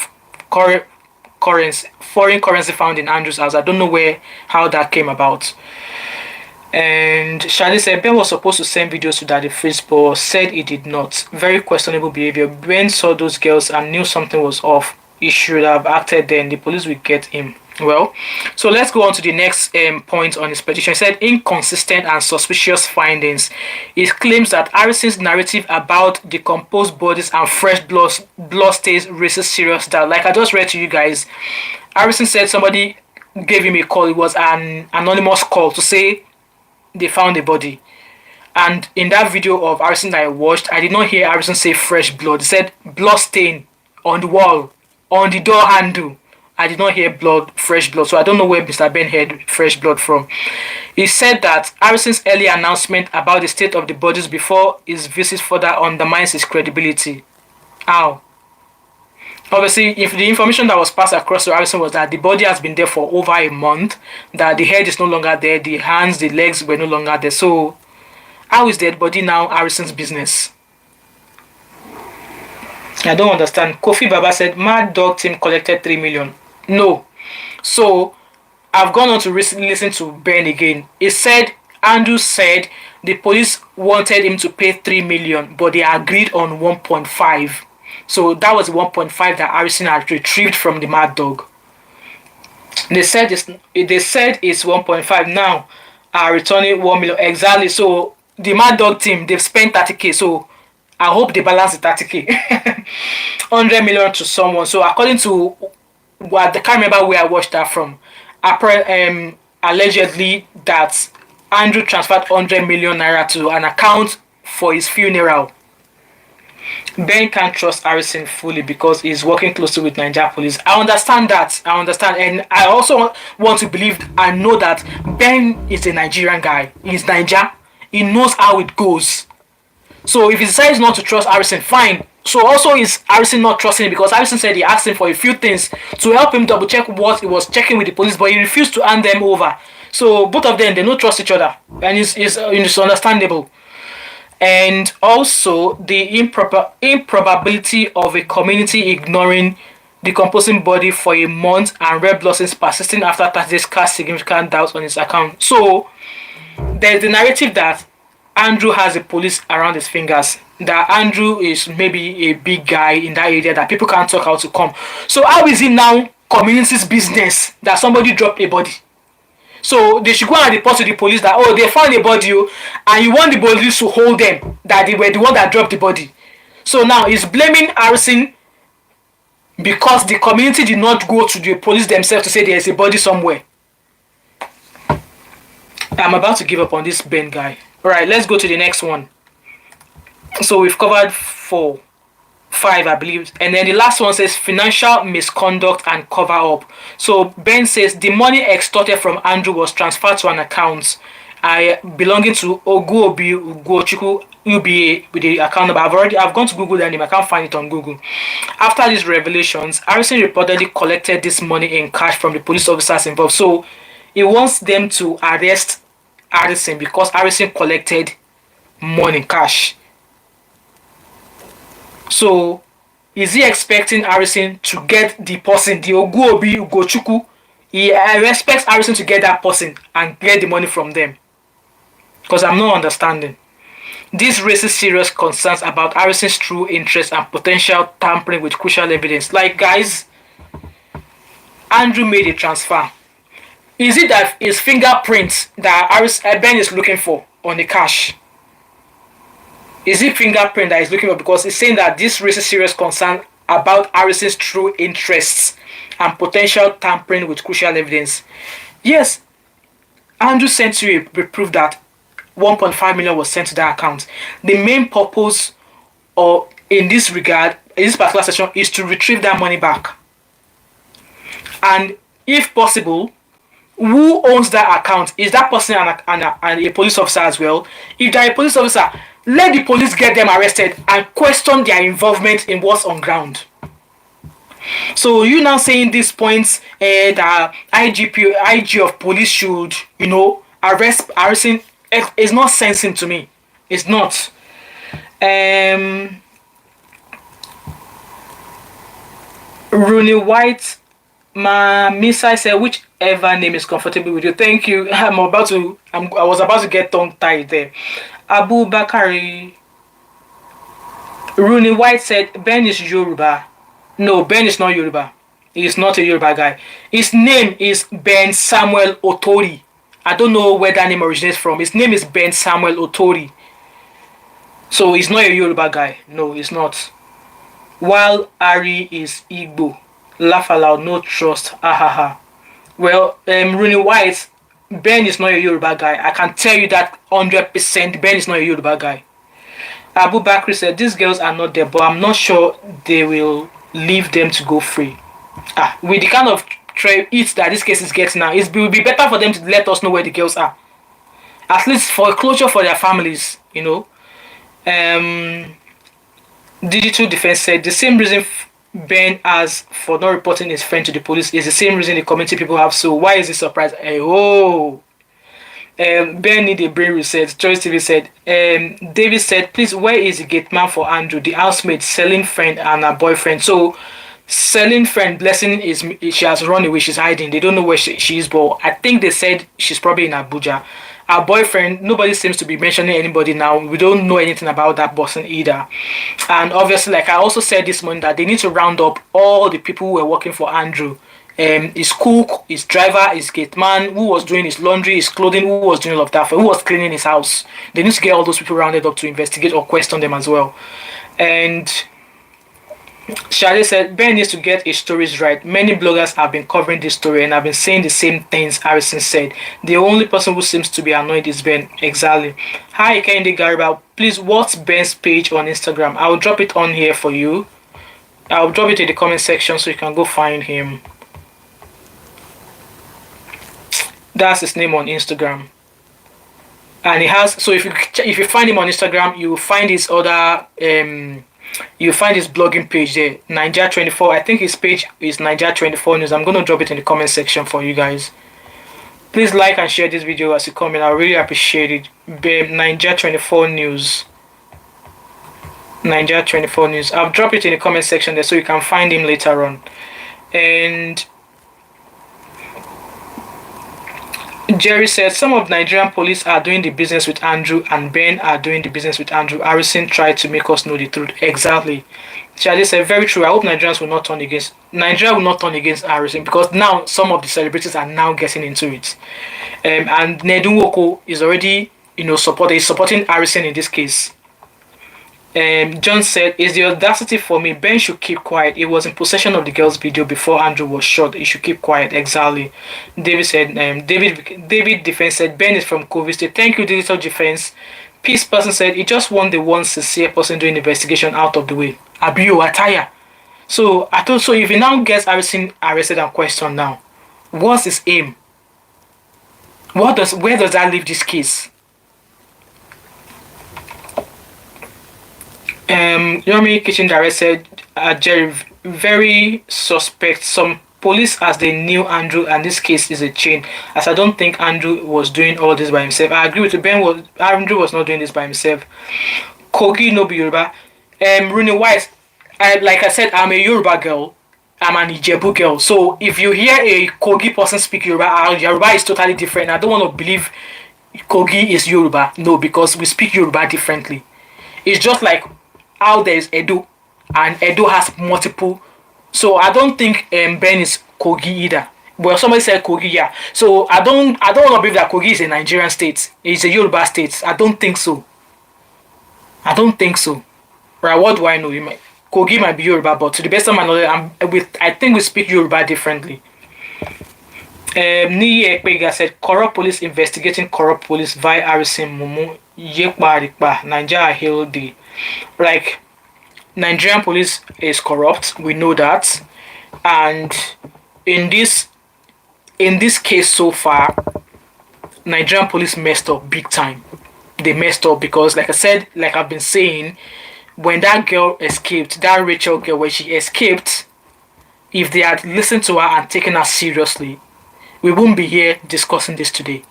A: foreign currency found in Andrew's house. I don't know how that came about. And Shadi said Ben was supposed to send videos to Daddy Fritz, but said he did not. Very questionable behavior. Ben saw those girls and knew something was off. He should have acted then. The police will get him. Well, so let's go on to the next point on his petition. He said inconsistent and suspicious findings. It claims that Harrison's narrative about decomposed bodies and fresh blood stains raises serious doubt. Like I just read to you guys, Harrison said somebody gave him a call. It was an anonymous call to say they found a body. And in that video of Harrison that I watched, I did not hear Harrison say fresh blood. He said blood stain on the wall, on the door handle. I did not hear fresh blood. So I don't know where Mr. Ben heard fresh blood from. He said that Harrison's early announcement about the state of the bodies before his visit further undermines his credibility. How? Obviously, if the information that was passed across to Harrison was that the body has been there for over a month, that the head is no longer there, the hands, the legs were no longer there. So, how is dead body now Harrison's business? I don't understand. Kofi Baba said, Mad Dog team collected 3 million. No. So, I've gone on to listen to Ben again. He said, Andrew said the police wanted him to pay 3 million, but they agreed on 1.5. So that was 1.5 that Harrison had retrieved from the Mad Dog. They said it's 1.5 now. Are returning 1 million exactly. So the Mad Dog team, they've spent 30k. So I hope they balance the 30k. 100 million to someone. So according to I can't remember where I watched that from. Allegedly that Andrew transferred 100 million naira to an account for his funeral. Ben can't trust Harrison fully because he's working closely with Nigeria police. I understand that. And I also want to believe and know that Ben is a Nigerian guy. He's Niger. He knows how it goes. So if he decides not to trust Harrison, fine. So also is Harrison not trusting him because Harrison said he asked him for a few things to help him double check what he was checking with the police, but he refused to hand them over. So both of them, they don't trust each other. And it's understandable. And also the improbability of a community ignoring decomposing body for a month, and red blood cells persisting after 30 days cast significant doubts on his account. So there's the narrative that Andrew has the police around his fingers, that Andrew is maybe a big guy in that area that people can't talk how to come. So how is it now community's business that somebody dropped a body? So they should go and report to the police that, oh, they found a body, and you want the police to hold them, that they were the one that dropped the body. So now he's blaming harassing because the community did not go to the police themselves to say there's a body somewhere. I'm about to give up on this Ben guy. Alright, let's go to the next one. So we've covered 4, 5, I believe. And then the last one says financial misconduct and cover up. So Ben says the money extorted from Andrew was transferred to an account belonging to Ochekwo UBA with the account number. I've gone to Google that name. I can't find it on Google. After these revelations, harassing reportedly collected this money in cash from the police officers involved. So he wants them to arrest harassing because harassing collected money in cash. So is he expecting harassing to get the person, the Ochekwo? He expects harassing to get that person and get the money from them. Because I'm not understanding. This raises serious concerns about harassing's true interest and potential tampering with crucial evidence. Like, guys, Andrew made a transfer. Is it that his fingerprint that Ben is looking for on the cash? Is it fingerprint that he's looking for? Because it's saying that this raises serious concern about harassing's true interests and potential tampering with crucial evidence. Yes, Andrew sent you a proof that 1.5 million was sent to that account. The main purpose or in this regard, in this particular session, is to retrieve that money back. And if possible, who owns that account? Is that person and a police officer as well? If they're a police officer, let the police get them arrested and question their involvement in what's on ground. So you now saying these points that IG of police should, arrest harassing, it's not sensing to me. It's not. Rooney White, my Misa said, whichever name is comfortable with you. Thank you. I was about to get tongue tied there. Abu Bakari. Rooney White said Ben is Yoruba. No, Ben is not Yoruba. He is not a Yoruba guy. His name is Ben Samuel Otori. I don't know where that name originates from. His name is Ben Samuel Otori. So he's not a Yoruba guy. No, he's not. While Ari is Igbo. Laugh aloud, no trust. Ahaha. Well, Rooney White, Ben is not a Yoruba guy. I can tell you that 100%. Ben is not a Yoruba guy. Abu Bakr said, these girls are not there, but I'm not sure they will leave them to go free. With the kind of eats that this case is getting now, it will be better for them to let us know where the girls are. At least for closure for their families, Digital Defense said the same reason Ben has for not reporting his friend to the police is the same reason the community people have. So why is he surprised? Ben need a brain reset. Choice TV said, David said, please, where is the gate man for Andrew, the housemaid, Celine friend, and her boyfriend? So Celine friend, Blessing, she has run away. She's hiding. They don't know where she is, but I think they said she's probably in Abuja. Our boyfriend, nobody seems to be mentioning anybody now. We don't know anything about that person either. And obviously, like I also said this morning, that they need to round up all the people who were working for Andrew. His cook, his driver, his gate man, who was doing his laundry, his clothing, who was doing all of that, who was cleaning his house. They need to get all those people rounded up to investigate or question them as well. And Shade said, Ben needs to get his stories right. Many bloggers have been covering this story and have been saying the same things Harrison said. The only person who seems to be annoyed is Ben. Exactly. Hi, Kende Gariba. Please, what's Ben's page on Instagram? I'll drop it on here for you. I'll drop it in the comment section so you can go find him. That's his name on Instagram. And he has, so if you find him on Instagram, you will find his other you find his blogging page there, Niger24. I think his page is Niger24 News. I'm going to drop it in the comment section for you guys. Please like and share this video as you comment. I really appreciate it. Niger24 News. Niger24 News. I'll drop it in the comment section there so you can find him later on. And Jerry said some of Nigerian police are doing the business with Andrew and Ben are doing the business with Andrew. Harrison tried to make us know the truth. Exactly. Shadi said, very true. I hope Nigerians will not turn against Nigeria will not turn against Harrison because now some of the celebrities are now getting into it. And Ndidum is already, supporting Harrison in this case. John said, is the audacity for me. Ben should keep quiet. He was in possession of the girl's video before Andrew was shot. He should keep quiet. Exactly. David said, David Defense said, Ben is from Kogi State. Thank you, Digital Defense. Peace person said, he just want the one sincere person doing investigation out of the way. Abigail, attire. So I thought so if he now gets Harrison arrested and questioned now, what's his aim? Where does that leave this case? Yomi Kitchen Direct said, Jerry, very suspect. Some police as they knew Andrew, and this case is a chain. As I don't think Andrew was doing all this by himself. I agree with you. Andrew was not doing this by himself. Kogi no be Yoruba. Rooney White, like I said, I'm a Yoruba girl. I'm an Ijebu girl. So if you hear a Kogi person speak Yoruba, Yoruba is totally different. I don't want to believe Kogi is Yoruba. No, because we speak Yoruba differently. It's just like how there is Edo, and Edo has multiple. So I don't think Ben is Kogi either. Well, somebody said Kogi, yeah. So I don't want to believe that Kogi is a Nigerian state. It's a Yoruba state. I don't think so. Right? What do I know? Kogi might be Yoruba, but to the best of my knowledge, I think we speak Yoruba differently. Niye Ekpega said, corrupt police investigating corrupt police via harassing Mumu Yekpa Nigeria hail the. Like, Nigerian police is corrupt, we know that, and in this case so far, Nigerian police messed up big time. They messed up because, like I said, like I've been saying, when that girl escaped, that Rachel girl, when she escaped, if they had listened to her and taken her seriously, we wouldn't be here discussing this today.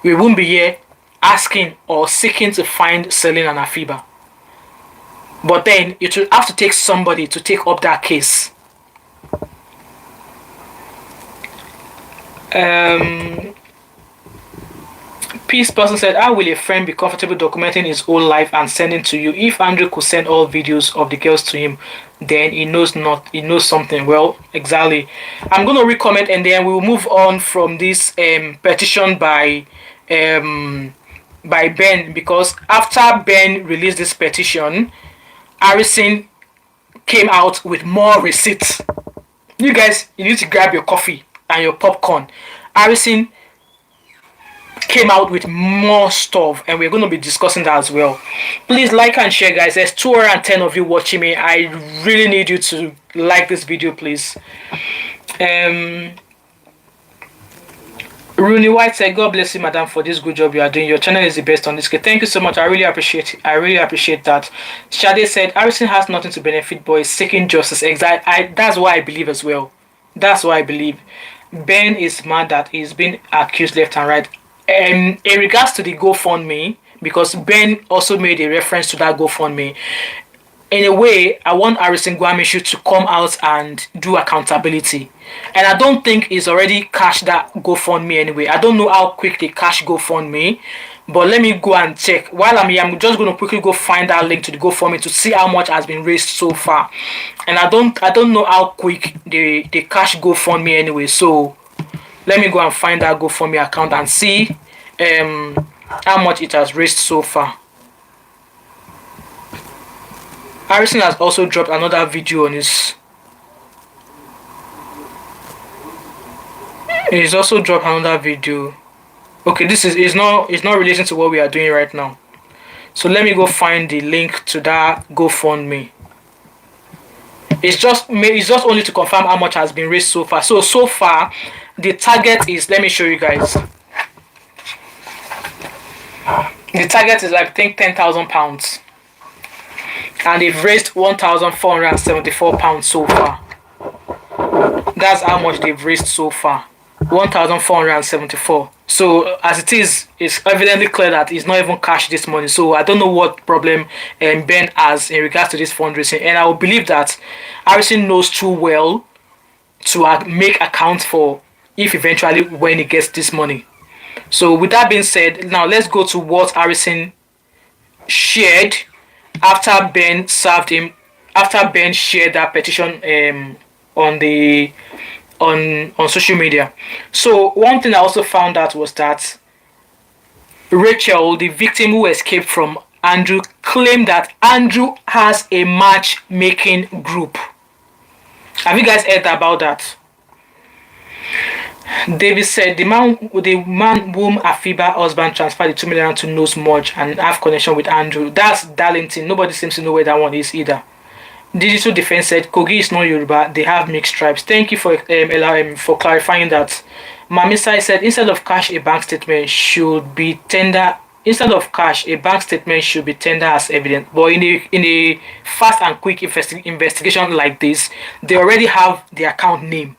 A: We wouldn't be here asking or seeking to find Celine Afiba. But then it will have to take somebody to take up that case. Peace person said, how will a friend be comfortable documenting his whole life and sending to you? If Andrew could send all videos of the girls to him, then he knows something. Well, exactly. I'm going to recommend and then we'll move on from this petition by Ben, because after Ben released this petition, Harrison came out with more receipts. You guys, you need to grab your coffee and your popcorn. Harrison came out with more stuff, and we're going to be discussing that as well. Please like and share, guys. There's 210 of you watching me. I really need you to like this video, please. Rooney White said, God bless you, madam, for this good job you are doing. Your channel is the best on this case. Thank you so much. I really appreciate that. Shade said, Harrison has nothing to benefit, but is seeking justice. Exactly. That's what I believe as well. That's what I believe. Ben is mad that he's been accused left and right. In regards to the GoFundMe, because Ben also made a reference to that GoFundMe, in a way, I want Gwamishu to come out and do accountability. And I don't think he's already cashed that GoFundMe anyway. I don't know how quick they cash GoFundMe, but let me go and check. While I'm here, I'm just going to quickly go find that link to the GoFundMe to see how much has been raised so far. And I don't know how quick they cash GoFundMe anyway. So let me go and find that GoFundMe account and see how much it has raised so far. Harrison has also dropped another video on his. He's also dropped another video. Okay, this is not relating to what we are doing right now. So let me go find the link to that GoFundMe. It's just only to confirm how much has been raised so far. So far, the target is, let me show you guys. The target is, I think, £10,000. And they've raised £1,474 so far. That's how much they've raised so far. 1,474. So as it is, it's evidently clear that he's not even cashed this money. So I don't know what problem Ben has in regards to this fundraising. And I will believe that Harrison knows too well to make accounts for if eventually when he gets this money. So with that being said, now let's go to what Harrison shared after Ben served him, after Ben shared that petition on the on social media. So one thing I also found out was that Rachel, the victim who escaped from Andrew, claimed that Andrew has a matchmaking group. Have you guys heard about that? David said the man whom Afiba husband transferred the 2 million to knows much and have connection with Andrew. That's Darlington. Nobody seems to know where that one is either. Digital Defense said Kogi is not Yoruba. They have mixed tribes. Thank you for clarifying that. Mamisai said instead of cash, a bank statement should be tender. Instead of cash, a bank statement should be tender as evidence. But in a fast and quick investigation like this, they already have the account name,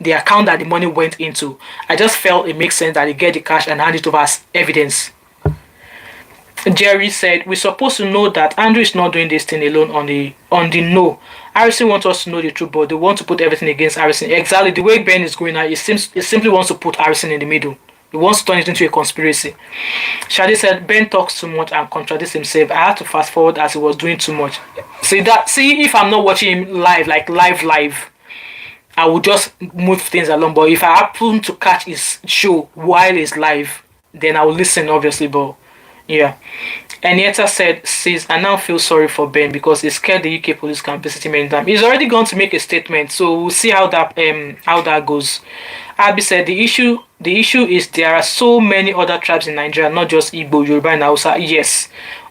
A: the account that the money went into. I just felt it makes sense that they get the cash and hand it over as evidence. Jerry said, we're supposed to know that Andrew is not doing this thing alone on the no. Harrison wants us to know the truth, but they want to put everything against Harrison. Exactly the way Ben is going now, it simply wants to put Harrison in the middle. He wants to turn it into a conspiracy. Shadi said, Ben talks too much and contradicts himself. I had to fast forward as he was doing too much. See if I'm not watching him live, like live, I would just move things along. But if I happen to catch his show while he's live, then I will listen, obviously. But yeah. Enieta said, "Sis, I now feel sorry for Ben because he's scared the UK police can visit him anytime. He's already going to make a statement, so we'll see how that goes." Abi said, the issue is there are so many other tribes in Nigeria, not just Igbo, Yoruba, and Hausa. Yes,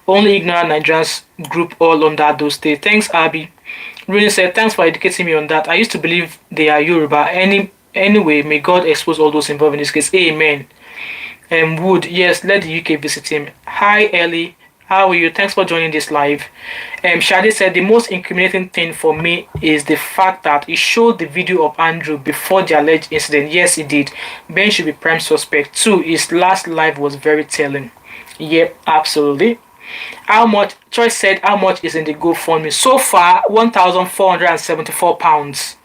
A: only ignorant Nigerians group all under those states. Thanks, Abi. Rooney said, thanks for educating me on that. I used to believe they are Yoruba. Anyway, may God expose all those involved in this case. Amen. Wood, yes, let the UK visit him. Hi, Ellie. How are you? Thanks for joining this live. Shadi said, the most incriminating thing for me is the fact that he showed the video of Andrew before the alleged incident. Yes, he did. Ben should be prime suspect. 2, his last live was very telling. Yep, absolutely. How much? Choice said, how much is in the GoFundMe? So far, £1,474.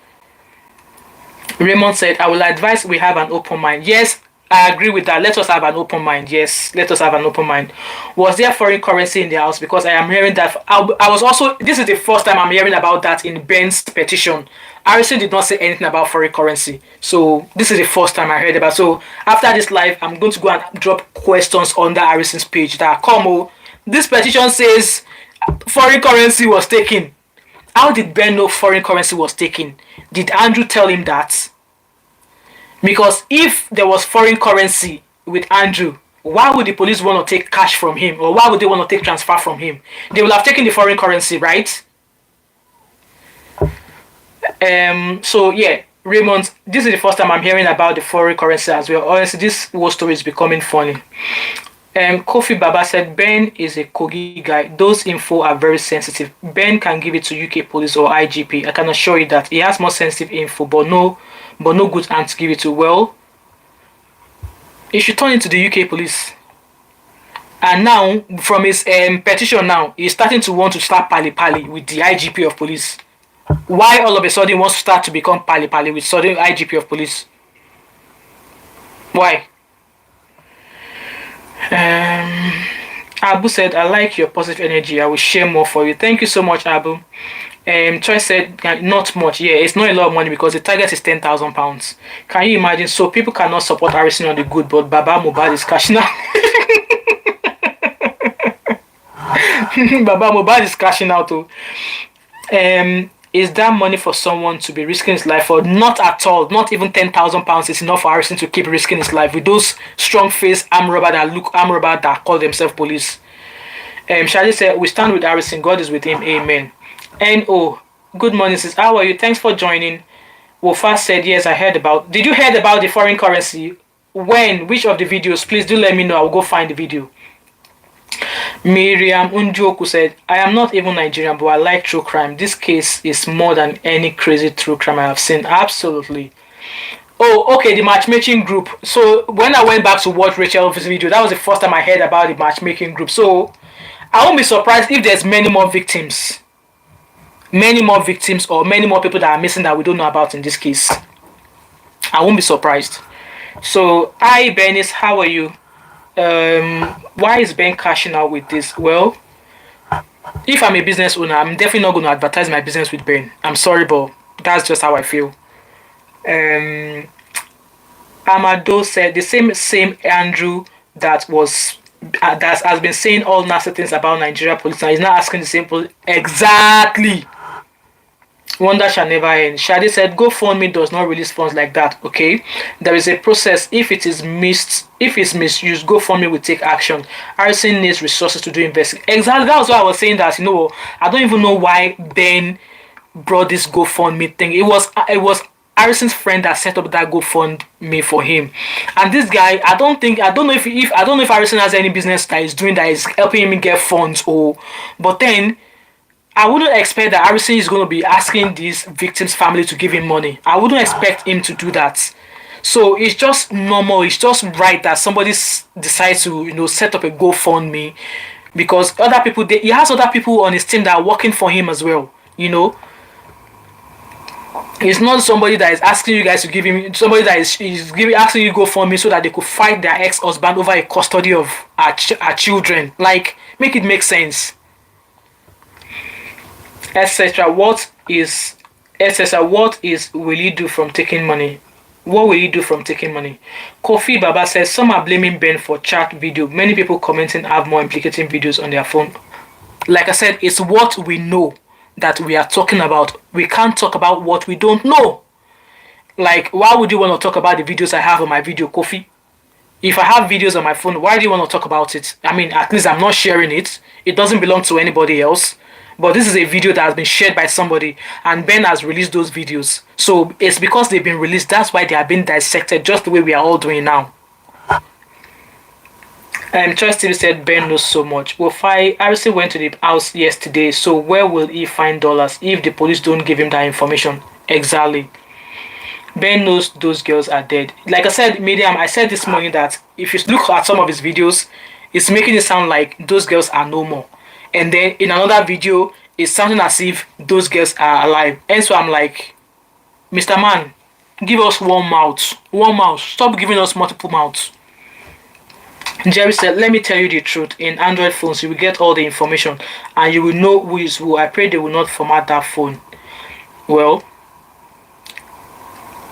A: Raymond said, I will advise we have an open mind. Yes, I agree with that. Let us have an open mind. Yes, let us have an open mind. Was there foreign currency in the house? Because I am hearing that. I was also, this is the first time I'm hearing about that in Ben's petition. Harrison did not say anything about foreign currency. So this is the first time I heard about. So after this live, I'm going to go and drop questions on the Harrison's page that come. This petition says foreign currency was taken. How did Ben know foreign currency was taken? Did Andrew tell him that? Because if there was foreign currency with Andrew, why would the police want to take cash from him? Or why would they want to take transfer from him? They will have taken the foreign currency, right? So yeah, Raymond, this is the first time I'm hearing about the foreign currency as well. Honestly, this whole story is becoming funny. Kofi Baba said, Ben is a Kogi guy. Those info are very sensitive. Ben can give it to UK police or IGP. I can assure you that he has more sensitive info, but no good hand to give it to. Well, he should turn it to the UK police. And now, from his petition now, he's starting to want to start pali-pali with the IGP of police. Why all of a sudden he wants to start to become pali-pali with sudden IGP of police? Why? Abu said, I like your positive energy. I will share more for you. Thank you so much, Abu. Troy said, not much. Yeah, it's not a lot of money because the target is £10,000. Can you imagine? So people cannot support Harrison on the good, but Baba Mohbad is cashing out. Baba Mohbad is cashing out too. Is that money for someone to be risking his life for? Not at all. Not even £10,000 is enough for Harrison to keep risking his life with those strong-faced armed robbers that call themselves police. Shadi said, we stand with Harrison. God is with him. Amen. N.O. Good morning, sis. How are you? Thanks for joining. Wofa said, yes, I heard about. Did you hear about the foreign currency? When? Which of the videos? Please do let me know. I will go find the video. Miriam Unjoku said, I am not even Nigerian, but I like true crime. This case is more than any crazy true crime I have seen. Absolutely. Oh, okay, the matchmaking group. So when I went back to watch Rachel's video, that was the first time I heard about the matchmaking group. So I won't be surprised if there's many more victims. many more victims or many more people that are missing that we don't know about in this case. I won't be surprised. So, hi Benis, how are you? Why is Ben cashing out with this? Well, if I'm a business owner, I'm definitely not going to advertise my business with Ben. I'm sorry, but that's just how I feel. Amado said the same Andrew that has been saying all nasty things about Nigeria police and is now asking the same exactly. Wonder shall never end. Shadi said, GoFundMe does not release funds like that. Okay, there is a process. If it's misused, GoFundMe will take action. Harrison needs resources to do investigation. Exactly, that was why I was saying that. I don't even know why Ben brought this GoFundMe thing. It was Harrison's friend that set up that GoFundMe for him. And this guy, I don't know if Harrison has any business that is doing that is helping him get funds but then I wouldn't expect that Harrison is going to be asking this victim's family to give him money. I wouldn't expect him to do that. So it's just normal. It's just right that somebody decides to, set up a GoFundMe because he has other people on his team that are working for him as well. It's not somebody that is asking you guys to give him. Somebody that is asking you to go for me so that they could fight their ex-husband over a custody of our children. Like, make it make sense. Etc. What will he do from taking money? What will he do from taking money? Kofi Baba says some are blaming Ben for chat video. Many people commenting have more implicating videos on their phone. Like I said, it's what we know that we are talking about. We can't talk about what we don't know. Like, why would you want to talk about the videos I have on my video, Kofi? If I have videos on my phone, why do you want to talk about it? I mean, at least I'm not sharing it. It doesn't belong to anybody else. But this is a video that has been shared by somebody, and Ben has released those videos. So it's because they've been released, that's why they are being dissected, just the way we are all doing now. Choice TV said Ben knows so much. Well, Harrison went to the house yesterday, so where will he find dollars if the police don't give him that information? Exactly. Ben knows those girls are dead. Like I said, Medium, I said this morning that if you look at some of his videos, it's making it sound like those girls are no more. And then in another video, it's sounding as if those girls are alive. And so I'm like, Mr. Man, give us one mouth. One mouth. Stop giving us multiple mouths. Jerry said, let me tell you the truth. In Android phones, you will get all the information and you will know who is who. I pray they will not format that phone. Well,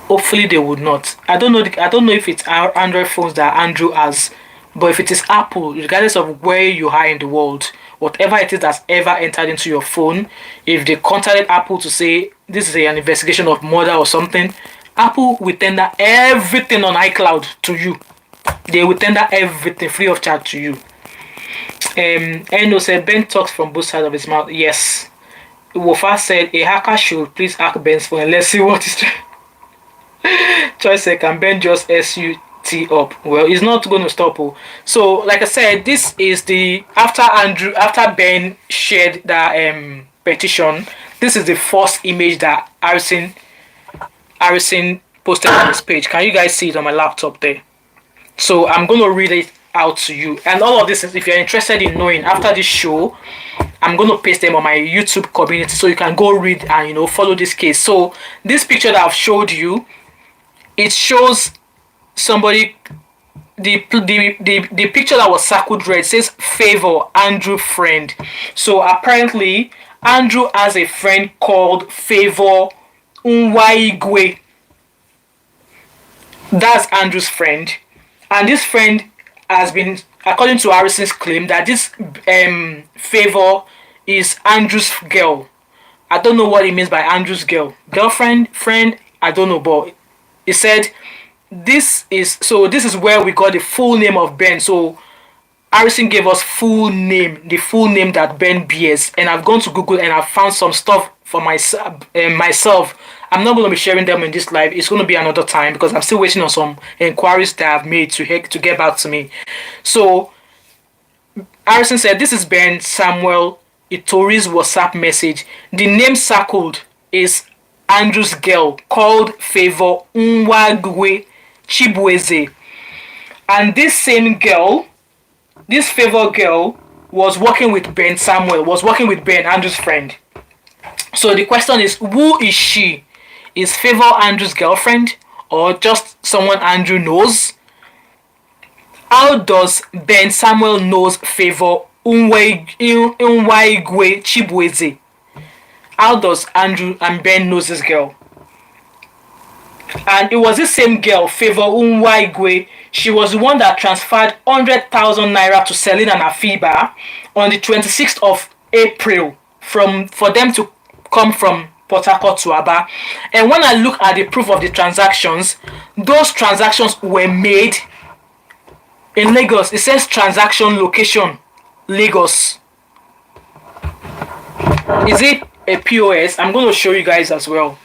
A: hopefully they would not. I don't know if it's our Android phones that Andrew has, but if it is Apple, regardless of where you are in the world, whatever it is that's ever entered into your phone, if they contacted Apple to say this is an investigation of murder or something, Apple will tender everything on iCloud to you. They will tender everything free of charge to you. Eno said Ben talks from both sides of his mouth. Yes. Wofa said a hacker should please hack Ben's phone and let's see what is Choice said, can Ben just SUT up? Well, he's not going to stop. So, like I said, this is the after Ben shared that petition. This is the first image that Harrison posted on his page. Can you guys see it on my laptop there? So I'm going to read it out to you. And all of this, if you're interested in knowing after this show, I'm going to paste them on my YouTube community so you can go read and follow this case. So this picture that I've showed you, it shows somebody, the picture that was circled red says favor Andrew friend. So apparently Andrew has a friend called Favor Unwaigwe. That's Andrew's friend, and this friend has been, according to Harrison's claim, that this Favor is Andrew's girl. I don't know what he means by Andrew's girlfriend, friend, I don't know, but he said this is where we got the full name of Ben. So Harrison gave us the full name that Ben bears, and I've gone to Google and I've found some stuff for myself. I'm not going to be sharing them in this live. It's going to be another time because I'm still waiting on some inquiries that I've made to get back to me. So Harrison said this is Ben Samuel Itori's WhatsApp message. The name circled is Andrew's girl called Favor Unwagwe Chibueze, and this same girl, this Favor girl, was working with Ben Andrew's friend. So the question is, who is she? Is Favor Andrew's girlfriend or just someone Andrew knows? How does Ben Samuel knows Favor Unwaigwe Chibueze? How does Andrew and Ben knows this girl? And it was this same girl, Favor Unwaigwe. She was the one that transferred 100,000 naira to Celine Afiba on the 26th of April for them to come from Port Harcourt to Aba. And when I look at the proof of the transactions, those transactions were made in Lagos. It says transaction location, Lagos. Is it a POS? I'm going to show you guys as well.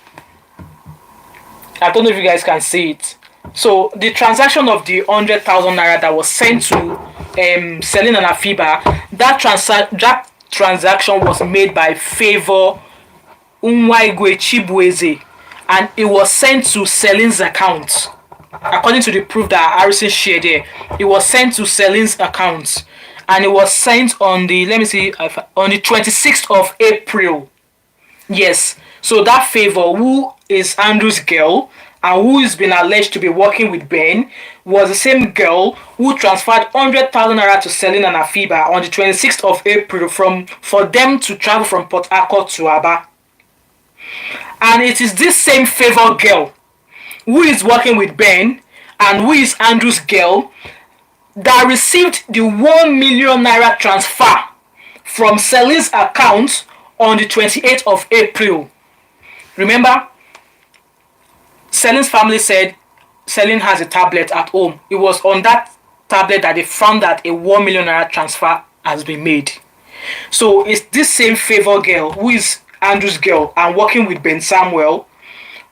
A: I don't know if you guys can see it. So the transaction of the 100,000 naira that was sent to Celine and Afiba, that transaction was made by Favor Unwaigwe Chibueze, and it was sent to Celine's account. According to the proof that Harrison shared there, it was sent to Celine's account, and it was sent on the on the 26th of April. Yes, so that Favor, who is Andrew's girl and who has been alleged to be working with Ben, was the same girl who transferred 100,000 naira to Celine and Afiba on the 26th of April for them to travel from Port Harcourt to Aba. And it is this same Favor girl who is working with Ben and who is Andrew's girl that received the 1 million naira transfer from Celine's account on the 28th of April. Remember, Celine's family said Celine has a tablet at home. It was on that tablet that they found that a 1 million naira transfer has been made. So it's this same Favor girl who is Andrew's girl and working with Ben Samuel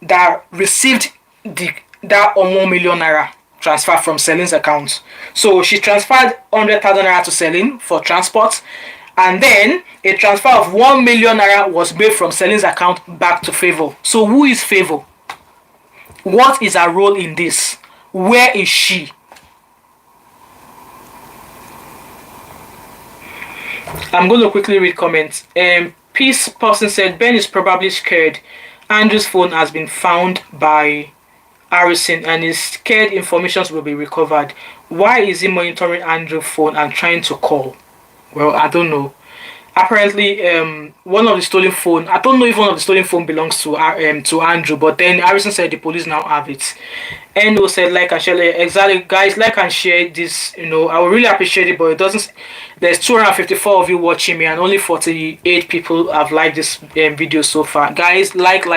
A: that received that 1 million naira transfer from Celine's account. So she transferred 100,000 naira to Celine for transport, and then a transfer of 1 million naira was made from Celine's account back to Favor. So who is Favor? What is her role in this? Where is she? I'm going to quickly read comments. Peace person said Ben is probably scared. Andrew's phone has been found by Harrison and is scared information will be recovered. Why is he monitoring Andrew's phone and trying to call? Well, I don't know. Apparently, one of the stolen phone. I don't know if one of the stolen phone belongs to Andrew, but then Harrison said the police now have it. Endo said like and share. Exactly, guys, like and share this. I would really appreciate it, but it doesn't. There's 254 of you watching me, and only 48 people have liked this video so far. Guys, like.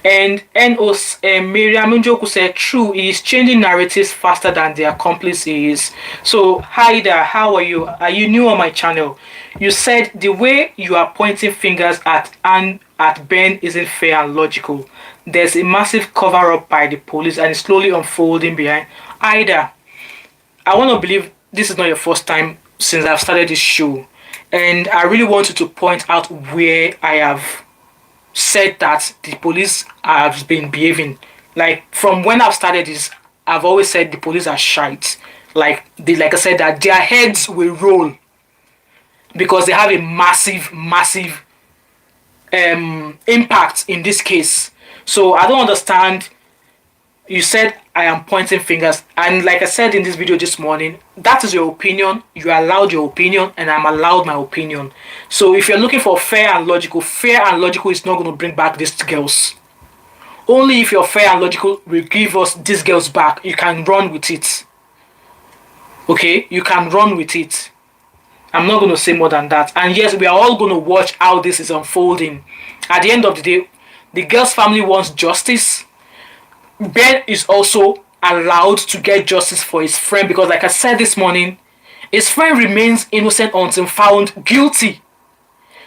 A: And Miriam Njoku said, true, he is changing narratives faster than the accomplice is. So, hi there, how are you? Are you new on my channel? You said the way you are pointing fingers at Ben isn't fair and logical. There's a massive cover-up by the police and it's slowly unfolding behind. Ida, I want to believe this is not your first time since I've started this show. And I really want you to point out where I have said that the police have been behaving. Like from when I've started this, I've always said the police are shite. Like I said, that their heads will roll because they have a massive impact in this case. So I don't understand. You said I am pointing fingers, and like I said in this video this morning, that is your opinion. You are allowed your opinion, and I'm allowed my opinion. So if you're looking for fair and logical is not going to bring back these girls. Only if you're fair and logical will give us these girls back. You can run with it. Okay, you can run with it. I'm not going to say more than that. And yes, we are all going to watch how this is unfolding. At the end of the day, the girl's family wants justice. Ben is also allowed to get justice for his friend because, like I said this morning, his friend remains innocent until found guilty.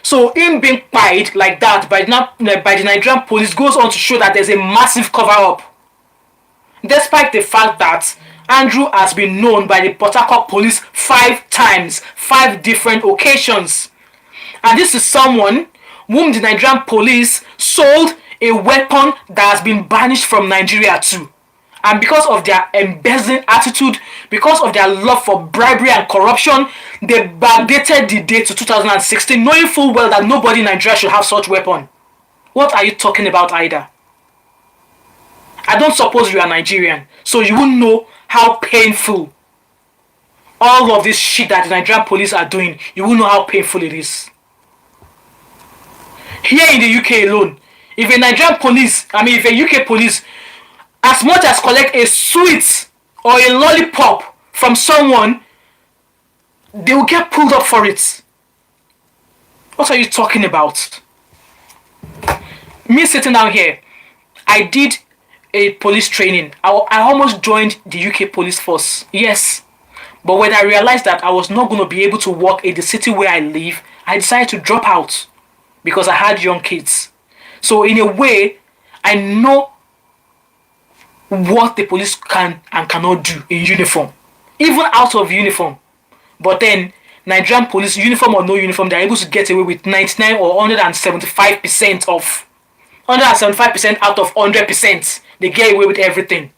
A: So him being pied like that by the Nigerian police goes on to show that there's a massive cover-up. Despite the fact that Andrew has been known by the Port Harcourt police 5 times, 5 different occasions. And this is someone whom the Nigerian police sold a weapon that has been banished from Nigeria too. And because of their embezzling attitude, because of their love for bribery and corruption, they backdated the date to 2016, knowing full well that nobody in Nigeria should have such weapon. What are you talking about, Ida? I don't suppose you are Nigerian, so you won't know how painful all of this shit that the Nigerian police are doing. You won't know how painful it is. Here in the UK alone, if a Nigerian police, if a UK police, as much as collect a sweet or a lollipop from someone, they will get pulled up for it. What are you talking about? Me sitting down here, I did a police training. I almost joined the UK police force. Yes. But when I realized that I was not going to be able to work in the city where I live, I decided to drop out because I had young kids. So in a way, I know what the police can and cannot do in uniform, even out of uniform. But then Nigerian police, uniform or no uniform, they're able to get away with 99 or 175% of 175% out of 100%. They get away with everything.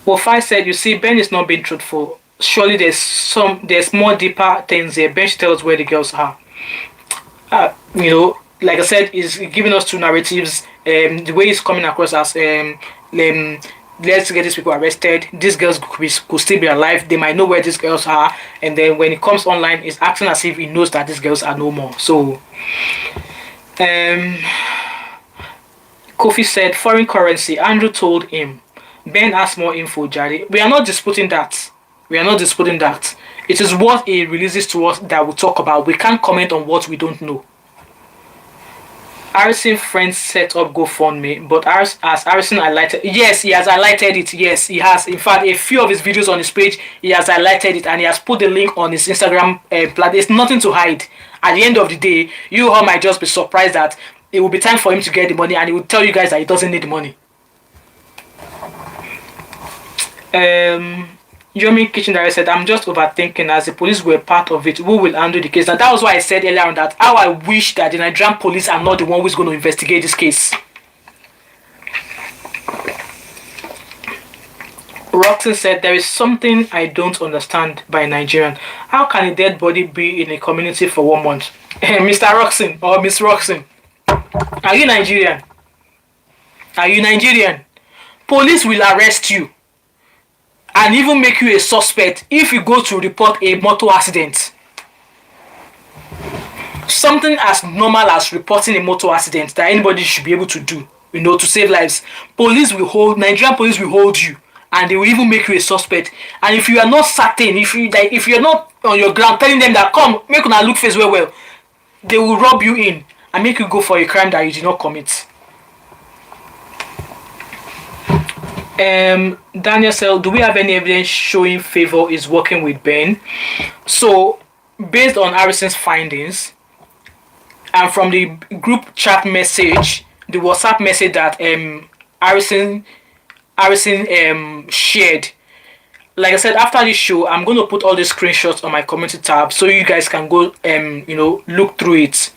A: Well, said, you see, Ben is not being truthful. Surely there's more deeper things here. Ben should tell us where the girls are. Like I said, is giving us two narratives. The way it's coming across as let's get these people arrested. These girls could still be alive. They might know where these girls are, and then when it comes online, it's acting as if he knows that these girls are no more. So, Kofi said, foreign currency. Andrew told him. Ben asked more info, Jari. We are not disputing that. It is what he releases to us that we'll talk about. We can't comment on what we don't know. Harrison friends set up GoFundMe, but as Harrison highlighted, yes, he has highlighted it. Yes, he has. In fact, a few of his videos on his page, he has highlighted it, and he has put the link on his Instagram platform. There's nothing to hide. At the end of the day, you all might just be surprised that it will be time for him to get the money, and he will tell you guys that he doesn't need the money. Yomi Kitchen Director said, I'm just overthinking. As the police were part of it, who will handle the case? And that was why I said earlier on that how I wish that the Nigerian police are not the one who's going to investigate this case. Roxon said, there is something I don't understand by Nigerian. How can a dead body be in a community for 1 month? Mr. Roxon or Miss Roxon, are you Nigerian? Police will arrest you and even make you a suspect if you go to report a motor accident. Something as normal as reporting a motor accident that anybody should be able to do, to save lives. Nigerian police will hold you, and they will even make you a suspect. And if you are not certain, if you're not on your ground telling them that come, make una look face well, they will rob you in and make you go for a crime that you did not commit. Daniel said, do we have any evidence showing Favor is working with Ben? So, based on Harrison's findings, and from the group chat message, the WhatsApp message that Harrison shared, like I said, after this show, I'm going to put all the screenshots on my community tab so you guys can go look through it.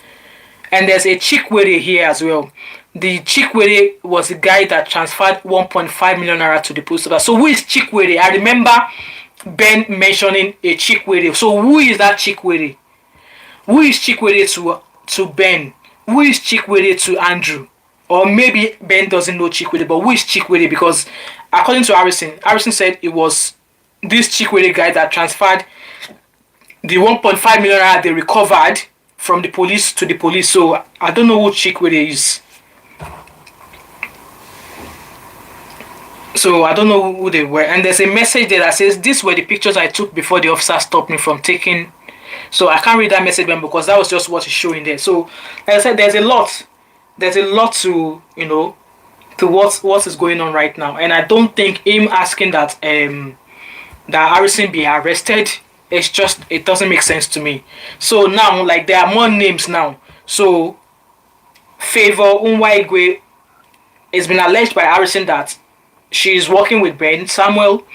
A: And there's a Chikwere here as well. The Chikwere was the guy that transferred 1.5 million naira to the post office. So who is Chikwere? I remember Ben mentioning a Chikwere. So who is that Chikwere? Who is Chikwere to Ben? Who is Chikwere to Andrew? Or maybe Ben doesn't know Chikwere, but who is Chikwere? Because according to Harrison said it was this Chikwere guy that transferred the 1.5 million naira they recovered from the police to the police. So I don't know who Chikwere is. So I don't know who they were. And there's a message there that says, these were the pictures I took before the officer stopped me from taking. So I can't read that message because that was just what is showing there. So like I said, there's a lot to to what is going on right now. And I don't think him asking that that Harrison be arrested, it doesn't make sense to me. So now, like, there are more names now. So Favor Unwaigwe, it's been alleged by Harrison that she is working with Ben Samuel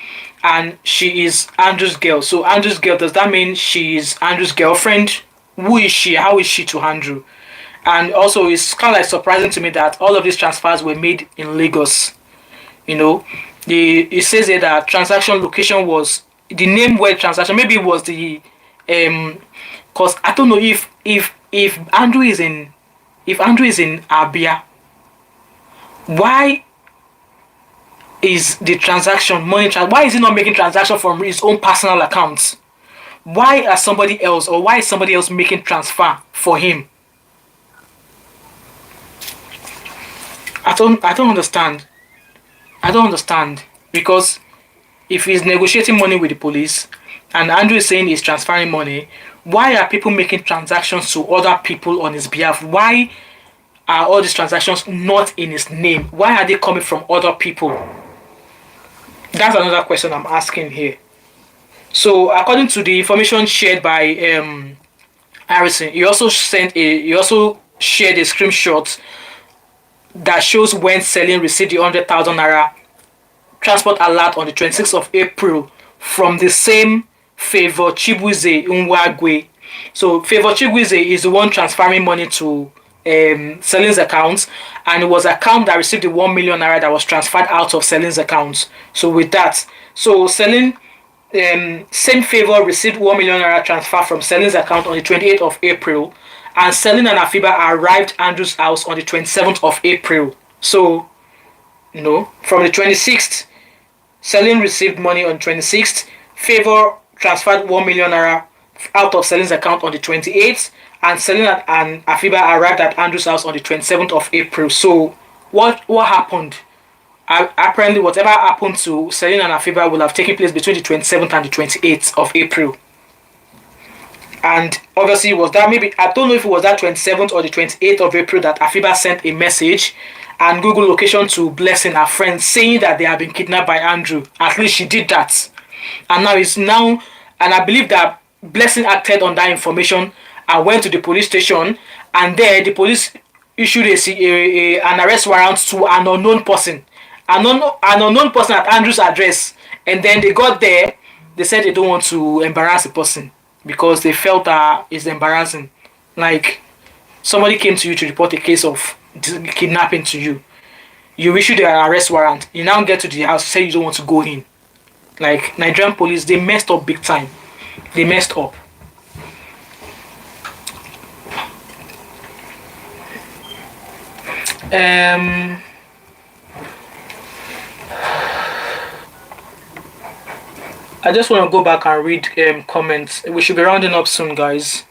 A: and she is Andrew's girl. So Andrew's girl, does that mean she is Andrew's girlfriend? who is she? How is she to Andrew? And also, it's kind of like surprising to me that all of these transfers were made in Lagos. You know, it says here that transaction location was the name where transaction. Maybe it was the cause I don't know if Andrew is in Abia, why is the transaction why is he not making transaction from his own personal accounts? Why is somebody else making transfer for him? I don't understand. I don't understand, because if he's negotiating money with the police and Andrew is saying he's transferring money, why are people making transactions to other people on his behalf? Why are all these transactions not in his name? Why are they coming from other people? That's another question I'm asking here. So, according to the information shared by Harrison, he also shared a screenshot that shows when Celine received the 100,000 naira transport alert on the 26th of April from the same Favor Chibueze Nwagwe. So Favor Chibueze is the one transferring money to Celine's account, and it was an account that received the 1 million naira that was transferred out of Celine's account. So with that, so Celine, same Favor received 1 million naira transfer from Celine's account on the 28th of April, and Celine and Afiba arrived at Andrew's house on the 27th of April. So, from the 26th, Celine received money on 26th. Favor transferred 1 million naira out of Celine's account on the 28th, and Celine and Afiba arrived at Andrew's house on the 27th of April. So, what happened? Apparently, whatever happened to Celine and Afiba will have taken place between the 27th and the 28th of April. And obviously, was that maybe, I don't know if it was that 27th or the 28th of April that Afiba sent a message and Google location to Blessing, her friend, saying that they have been kidnapped by Andrew. At least she did that. And I believe that Blessing acted on that information and went to the police station, and there the police issued an arrest warrant to an unknown person. An unknown person at Andrew's address. And then they got there, they said they don't want to embarrass the person, because they felt that it's embarrassing. Like, somebody came to you to report a case of kidnapping to you. You issued an arrest warrant. You now get to the house, say you don't want to go in. Like, Nigerian police, they messed up big time. They messed up. I just want to go back and read comments. We should be rounding up soon, guys.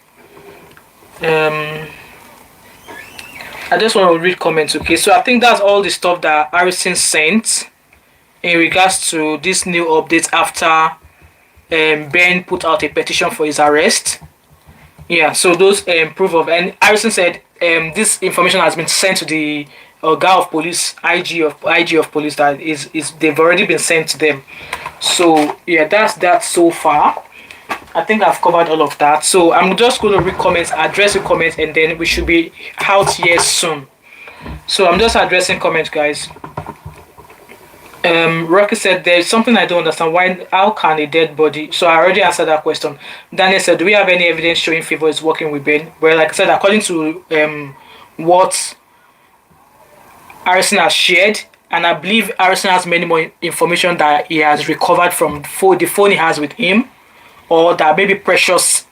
A: I just want to read comments, okay? So I think that's all the stuff that Harrison sent in regards to this new update after Ben put out a petition for his arrest. Yeah, so those proof of, and Harrison said this information has been sent to the guy of police, IG of police, that is they've already been sent to them. So yeah, that's that so far. I think I've covered all of that. So I'm just going to read comments, address the comments, and then we should be out here soon. So I'm just addressing comments, guys. Rocky said, there's something I don't understand. How can a dead body? So I already answered that question. Daniel said, do we have any evidence showing Favor is working with Ben? Well, like I said, according to what Harrison has shared, and I believe Harrison has many more information that he has recovered from the phone he has with him, or that maybe Precious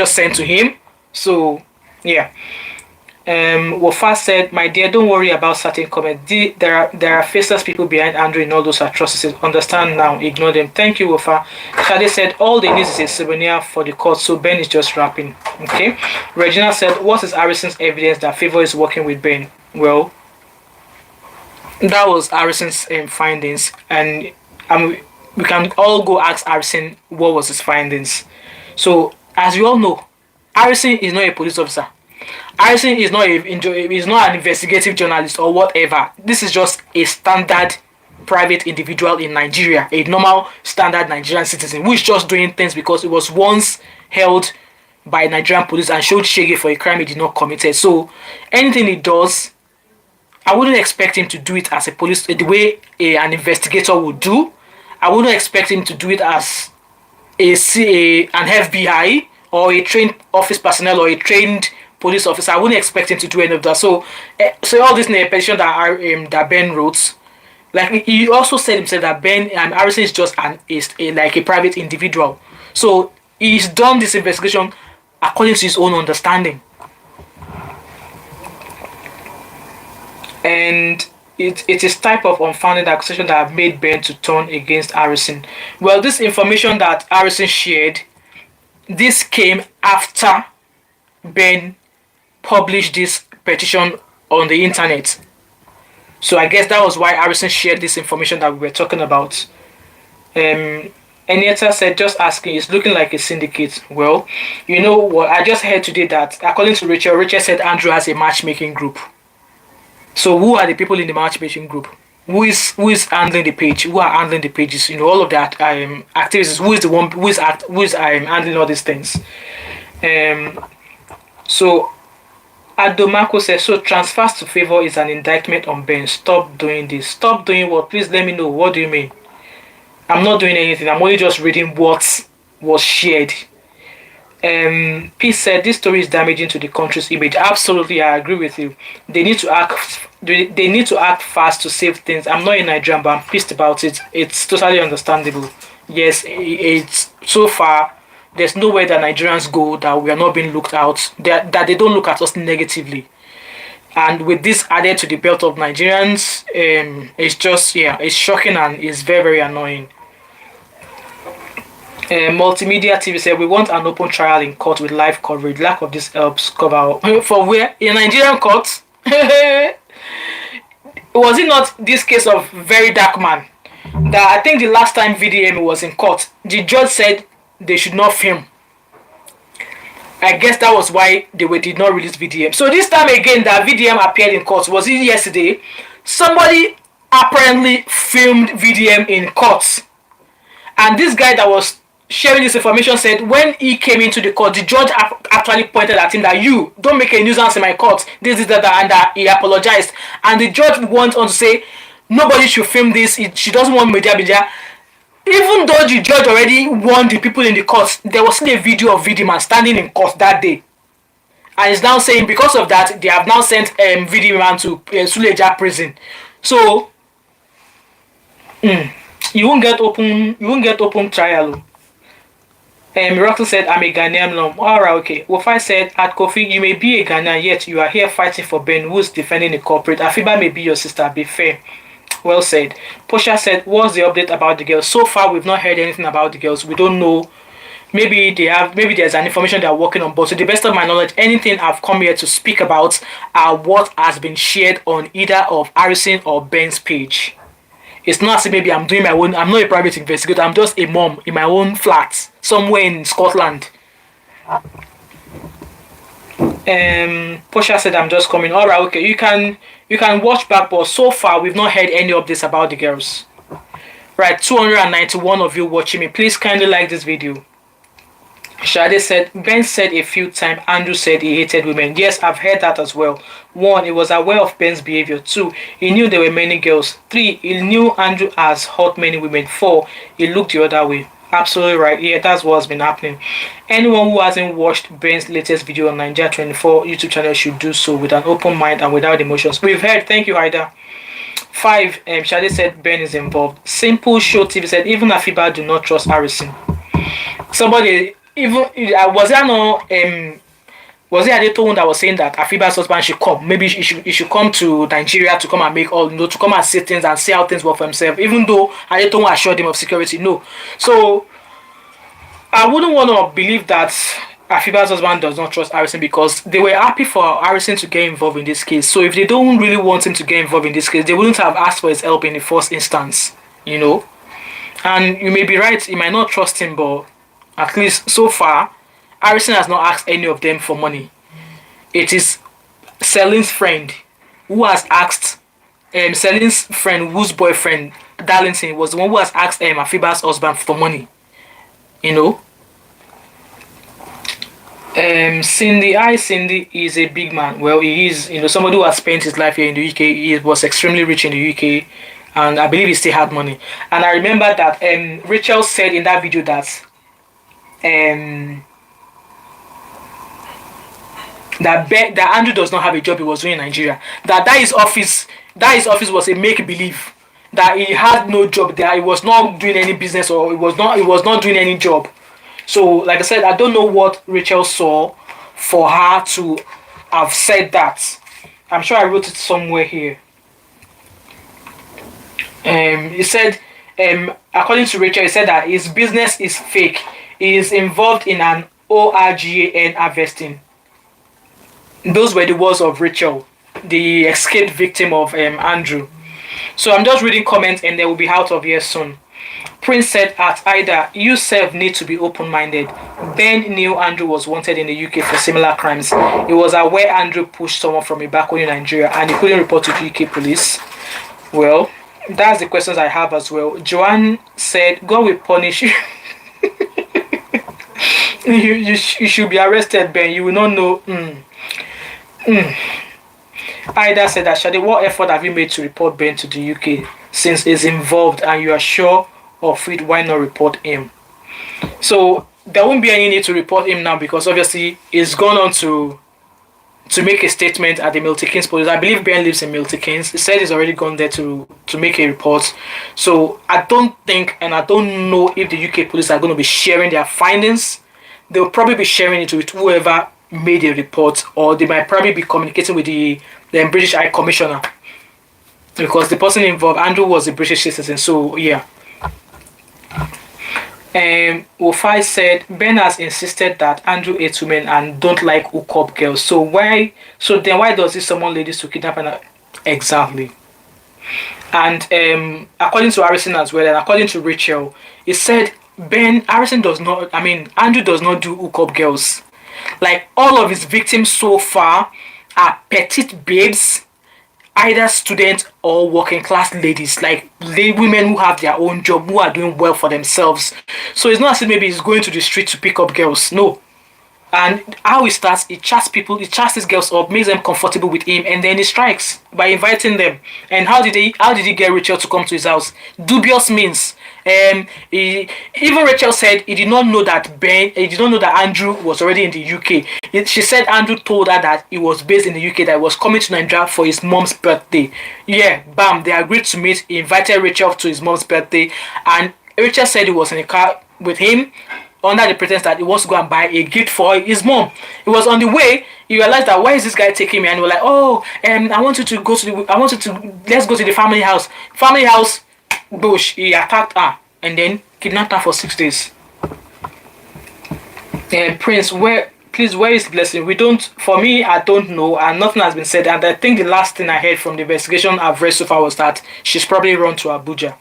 A: sent to him. So yeah. Wafa said, my dear, don't worry about certain comments. There are faceless people behind Andrew in all those atrocities. Understand now, ignore them. Thank you, Wafa. Shade said, all they need is a souvenir for the court, so Ben is just rapping. Okay. Regina said, what is Harrison's evidence that Favor is working with Ben? Well, that was Harrison's findings, and we can all go ask Harrison what was his findings. So, as you all know, Harrison is not a police officer. Harrison is not an investigative journalist or whatever. This is just a standard private individual in Nigeria, a normal standard Nigerian citizen who is just doing things because it was once held by Nigerian police and showed shege for a crime he did not commit. So anything he does, I wouldn't expect him to do it as a police, the way an investigator would do. I wouldn't expect him to do it as an FBI or a trained office personnel or a trained police officer. I wouldn't expect him to do any of that. So, so all this in a petition that Ben wrote, like he also said himself that Ben Harrison is just like a private individual. So he's done this investigation according to his own understanding, and it is type of unfounded accusation that have made Ben to turn against Harrison. Well, this information that Harrison shared, this came after Ben published this petition on the internet. So I guess that was why Harrison shared this information that we were talking about. Enieta said, just asking, it's looking like a syndicate. Well, you know what, I just heard today that according to Rachel said Andrew has a matchmaking group. So who are the people in the matchmaking group? Who is handling the page? Who are handling the pages? You know, all of that activities. Who is the one who is handling all these things? So Adomako says, so transfers to favor is an indictment on Ben. Stop doing this. Stop doing what? Please let me know. What do you mean? I'm not doing anything. I'm only just reading what was shared. P said this story is damaging to the country's image. Absolutely, I agree with you. They need to act. They need to act fast to save things. I'm not in Nigeria, but I'm pissed about it. It's totally understandable. Yes, it's so far. There's nowhere that Nigerians go that we are not being looked out. That they don't look at us negatively. And with this added to the belt of Nigerians, it's just it's shocking and it's very, very annoying. Multimedia TV said we want an open trial in court with live coverage. Lack of this helps cover for where in Nigerian courts. Was it not this case of very dark man that I think the last time VDM was in court, the judge said they should not film. I guess that was why they did not release VDM. So this time again that VDM appeared in court, was it yesterday? Somebody apparently filmed VDM in court, and this guy that was sharing this information said when he came into the court, the judge actually pointed at him that you don't make a nuisance in my court, this is that, and he apologized. And the judge went on to say nobody should film this. She doesn't want media. Even though the judge already warned the people in the court, there was still a video of VD standing in court that day. And he's now saying because of that, they have now sent VD Man to Suleja prison. So you won't get open trial. Miracle said, I'm a Ghanaian mom. Alright, okay. Wofi said, at Kofi, you may be a Ghanaian, yet you are here fighting for Ben, who's defending the corporate. Afiba may be your sister, be fair. Well said. Posha said, what's the update about the girls? So far, we've not heard anything about the girls. We don't know. Maybe there's an information they're working on. But to the best of my knowledge, anything I've come here to speak about are what has been shared on either of Harrison or Ben's page. It's not as if maybe I'm doing my own. I'm not a private investigator. I'm just a mom in my own flat somewhere in Scotland. Posha said, I'm just coming. Alright, okay. You can watch back, but so far we've not heard any updates about the girls. Right, 291 of you watching me. Please kindly like this video. Shade said, Ben said a few times, Andrew said he hated women. Yes, I've heard that as well. 1, he was aware of Ben's behavior. 2, he knew there were many girls. 3, he knew Andrew has hurt many women. 4, he looked the other way. Absolutely right. Yeah, that's what's been happening. Anyone who hasn't watched Ben's latest video on Nigeria 24 YouTube channel should do so with an open mind and without emotions. We've heard. Thank you, Ida. 5, Shade said Ben is involved. Simple Show TV said, even Afiba do not trust Harrison. Somebody... Even was there no was there a tone that was saying that Afiba's husband should come? Maybe he should come to Nigeria to come and make all to come and see things and see how things work for himself. Even though Adeton assured him of security, no. So I wouldn't want to believe that Afiba's husband does not trust Harrison because they were happy for Harrison to get involved in this case. So if they don't really want him to get involved in this case, they wouldn't have asked for his help in the first instance, you know. And you may be right, he might not trust him, but at least so far, Harrison has not asked any of them for money. It is Celine's friend who has asked, Celine's friend whose boyfriend, Darlington, was the one who has asked Afiba's husband for money. You know? Cindy is a big man. Well, he is, you know, somebody who has spent his life here in the UK. He was extremely rich in the UK. And I believe he still had money. And I remember that Rachel said in that video that that Andrew does not have a job he was doing in Nigeria. That his office was a make believe. That he had no job there. He was not doing any business, or he was not doing any job. So, like I said, I don't know what Rachel saw for her to have said that. I'm sure I wrote it somewhere here. He said, according to Rachel, he said that his business is fake. He is involved in an ORGAN harvesting. Those were the words of Rachel, the escaped victim of Andrew. So I'm just reading comments and they will be out of here soon. Prince said at Ida, you self need to be open-minded. Ben knew Andrew was wanted in the UK for similar crimes. He was aware Andrew pushed someone from a back home in Nigeria and he couldn't report to UK police. Well, that's the questions I have as well. Joanne said, God will punish you. You should be arrested, Ben. You will not know. Ida said that, Shade, what effort have you made to report Ben to the UK since he's involved and you are sure of it? Why not report him? So there won't be any need to report him now because obviously he's gone on to make a statement at the Milton Keynes police. I believe Ben lives in Milton Keynes. He said he's already gone there to make a report. So I don't think and I don't know if the UK police are going to be sharing their findings. They'll probably be sharing it with whoever made a report, or they might probably be communicating with the British High Commissioner, because the person involved, Andrew, was a British citizen. So yeah. Wofai said Ben has insisted that Andrew hates women and don't like hookup girls. So then why does he summon ladies to kidnap and exactly? And according to Harrison as well, and according to Rachel, he said Andrew does not do hookup girls. Like, all of his victims so far are petite babes, either students or working class ladies, like women who have their own job, who are doing well for themselves. So it's not as if maybe he's going to the street to pick up girls. No. And how he starts, he chats these girls up, makes them comfortable with him, and then he strikes by inviting them. And how did he get Rachel to come to his house? Dubious means. Even Rachel said he did not know that Andrew was already in the UK. She said Andrew told her that he was based in the UK, that he was coming to Nigeria for his mom's birthday. Yeah, bam, they agreed to meet. He invited Rachel to his mom's birthday, and Rachel said he was in a car with him under the pretense that he wants to go and buy a gift for his mom. He was on the way. He realized that, why is this guy taking me? And he was like, let's go to the family house. Family house, bush. He attacked her and then kidnapped her for 6 days. Prince, where is Blessing? For me, I don't know, and nothing has been said. And I think the last thing I heard from the investigation I've read so far was that she's probably run to Abuja.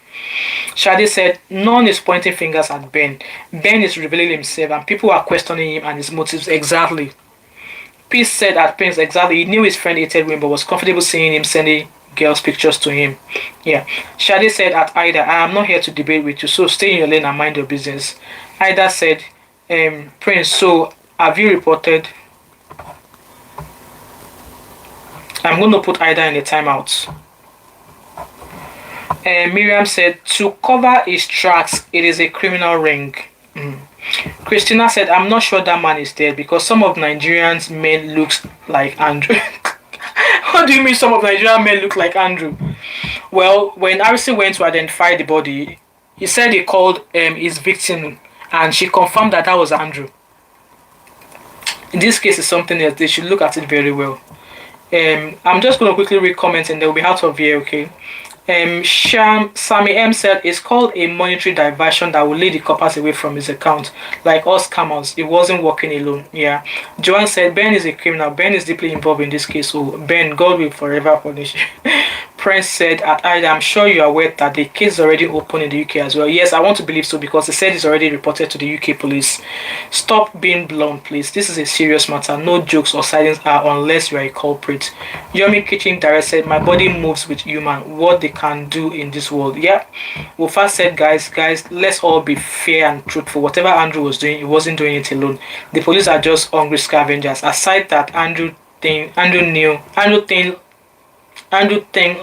A: Shadi said, none is pointing fingers at Ben. Ben is revealing himself and people are questioning him and his motives. Exactly. Peace said at Prince, exactly. He knew his friend hated him but was comfortable seeing him sending girls' pictures to him. Yeah. Shadi said at Ida, I am not here to debate with you, so stay in your lane and mind your business. Ida said, Prince, so have you reported? I'm going to put Ida in a timeout. Miriam said, to cover his tracks, it is a criminal ring. Christina said, I'm not sure that man is dead because some of Nigerians men looks like Andrew. What do you mean some of Nigerian men look like Andrew? Well, when Harrison went to identify the body, he said he called his victim and she confirmed that was Andrew. In this case, it's something else. They should look at it very well. I'm just going to quickly read comments and they'll be out of here, okay? Sammy M said it's called a monetary diversion that will lead the coppers away from his account. Like us scammers, he wasn't working alone. Yeah. Joanne said Ben is a criminal. Ben is deeply involved in this case. So Ben, God will forever punish. Prince said at Ida, I'm sure you are aware that the case is already open in the UK as well. Yes, I want to believe so because they said it's already reported to the UK police. Stop being blunt, please. This is a serious matter. No jokes or silence are unless you are a culprit. Yomi Kitchen Direct said, my body moves with human. What they can do in this world. Yeah. Wofa said, guys, let's all be fair and truthful. Whatever Andrew was doing, he wasn't doing it alone. The police are just hungry scavengers. Aside that, Andrew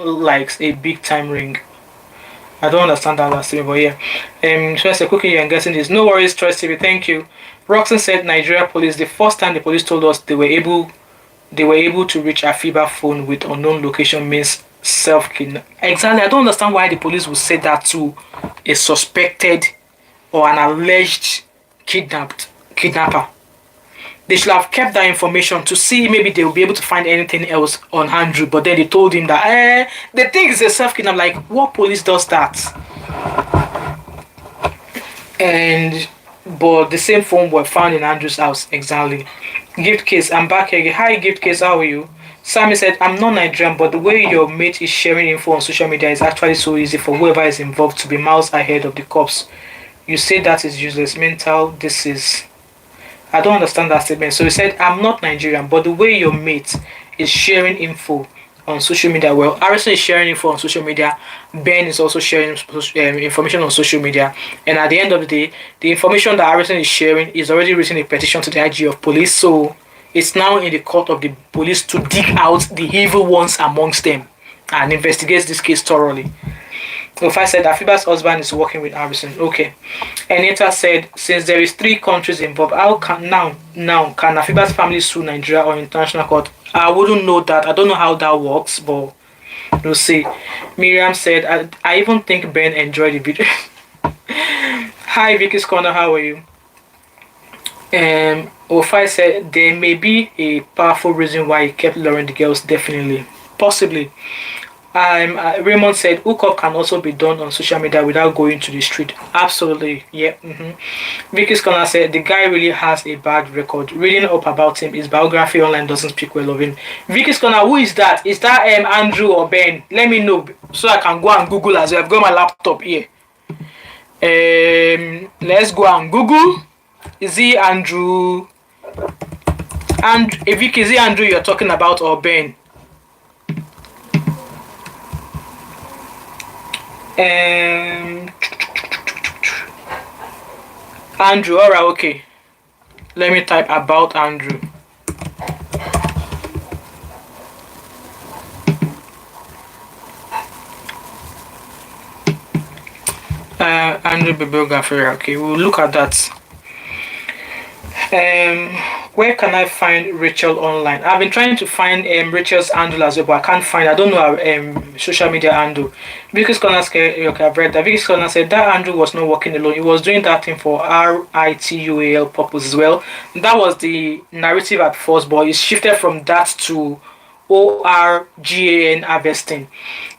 A: likes a big time ring. I don't understand that last thing, but yeah. So I said, Cookie, I'm getting this. No worries, Trust TV, thank you. Roxanne said, Nigeria police, the first time the police told us they were able they were able to reach Afiba phone with unknown location means self-kidnap. Exactly. I don't understand why the police would say that to a suspected or an alleged kidnapper. They should have kept that information to see maybe they will be able to find anything else on Andrew, but then they told him that they think it's a self-kidnap. Like, what police does that? But the same phone were found in Andrew's house. Exactly. Gift case, I'm back again. Hi, gift case, how are you? Sammy said, I'm not Nigerian, but the way your mate is sharing info on social media is actually so easy for whoever is involved to be miles ahead of the cops. You say that is useless. Mental, this is... I don't understand that statement. So he said, I'm not Nigerian, but the way your mate is sharing info on social media, well, Harrison is sharing info on social media, Ben is also sharing information on social media, and at the end of the day, the information that Harrison is sharing is already written a petition to the IG of police, so it's now in the court of the police to dig out the evil ones amongst them and investigate this case thoroughly. If I said Afiba's husband is working with Harrison, okay. Anita said, since there is 3 countries involved, how can can Afiba's family sue Nigeria or international court? I wouldn't know that. I don't know how that works, but we'll see. Miriam said, I even think Ben enjoyed the video. Hi, Vicky's Corner, how are you? Ofai said, there may be a powerful reason why he kept luring the girls, definitely. Possibly. Raymond said hookup can also be done on social media without going to the street. Absolutely, yeah. Vicky's Corner said the guy really has a bad record. Reading up about him, his biography online doesn't speak well of him. Vicky's Corner, who is that? Is that Andrew or Ben? Let me know so I can go and Google as well. I've got my laptop here. Let's go and Google. Is he Andrew? And Vicky, is it Andrew you're talking about or Ben? Andrew, alright, okay. Let me type about Andrew. Andrew bibliography, okay, we'll look at that. Where can I find Rachel online? I've been trying to find Rachel's handle as well, but I can't find. I don't know her social media handle. Vicky's Corner said, okay, I've read that. Vicky's Corner said that Andrew was not working alone. He was doing that thing for RITUAL purpose as well. That was the narrative at first, but it shifted from that to ORGAN harvesting.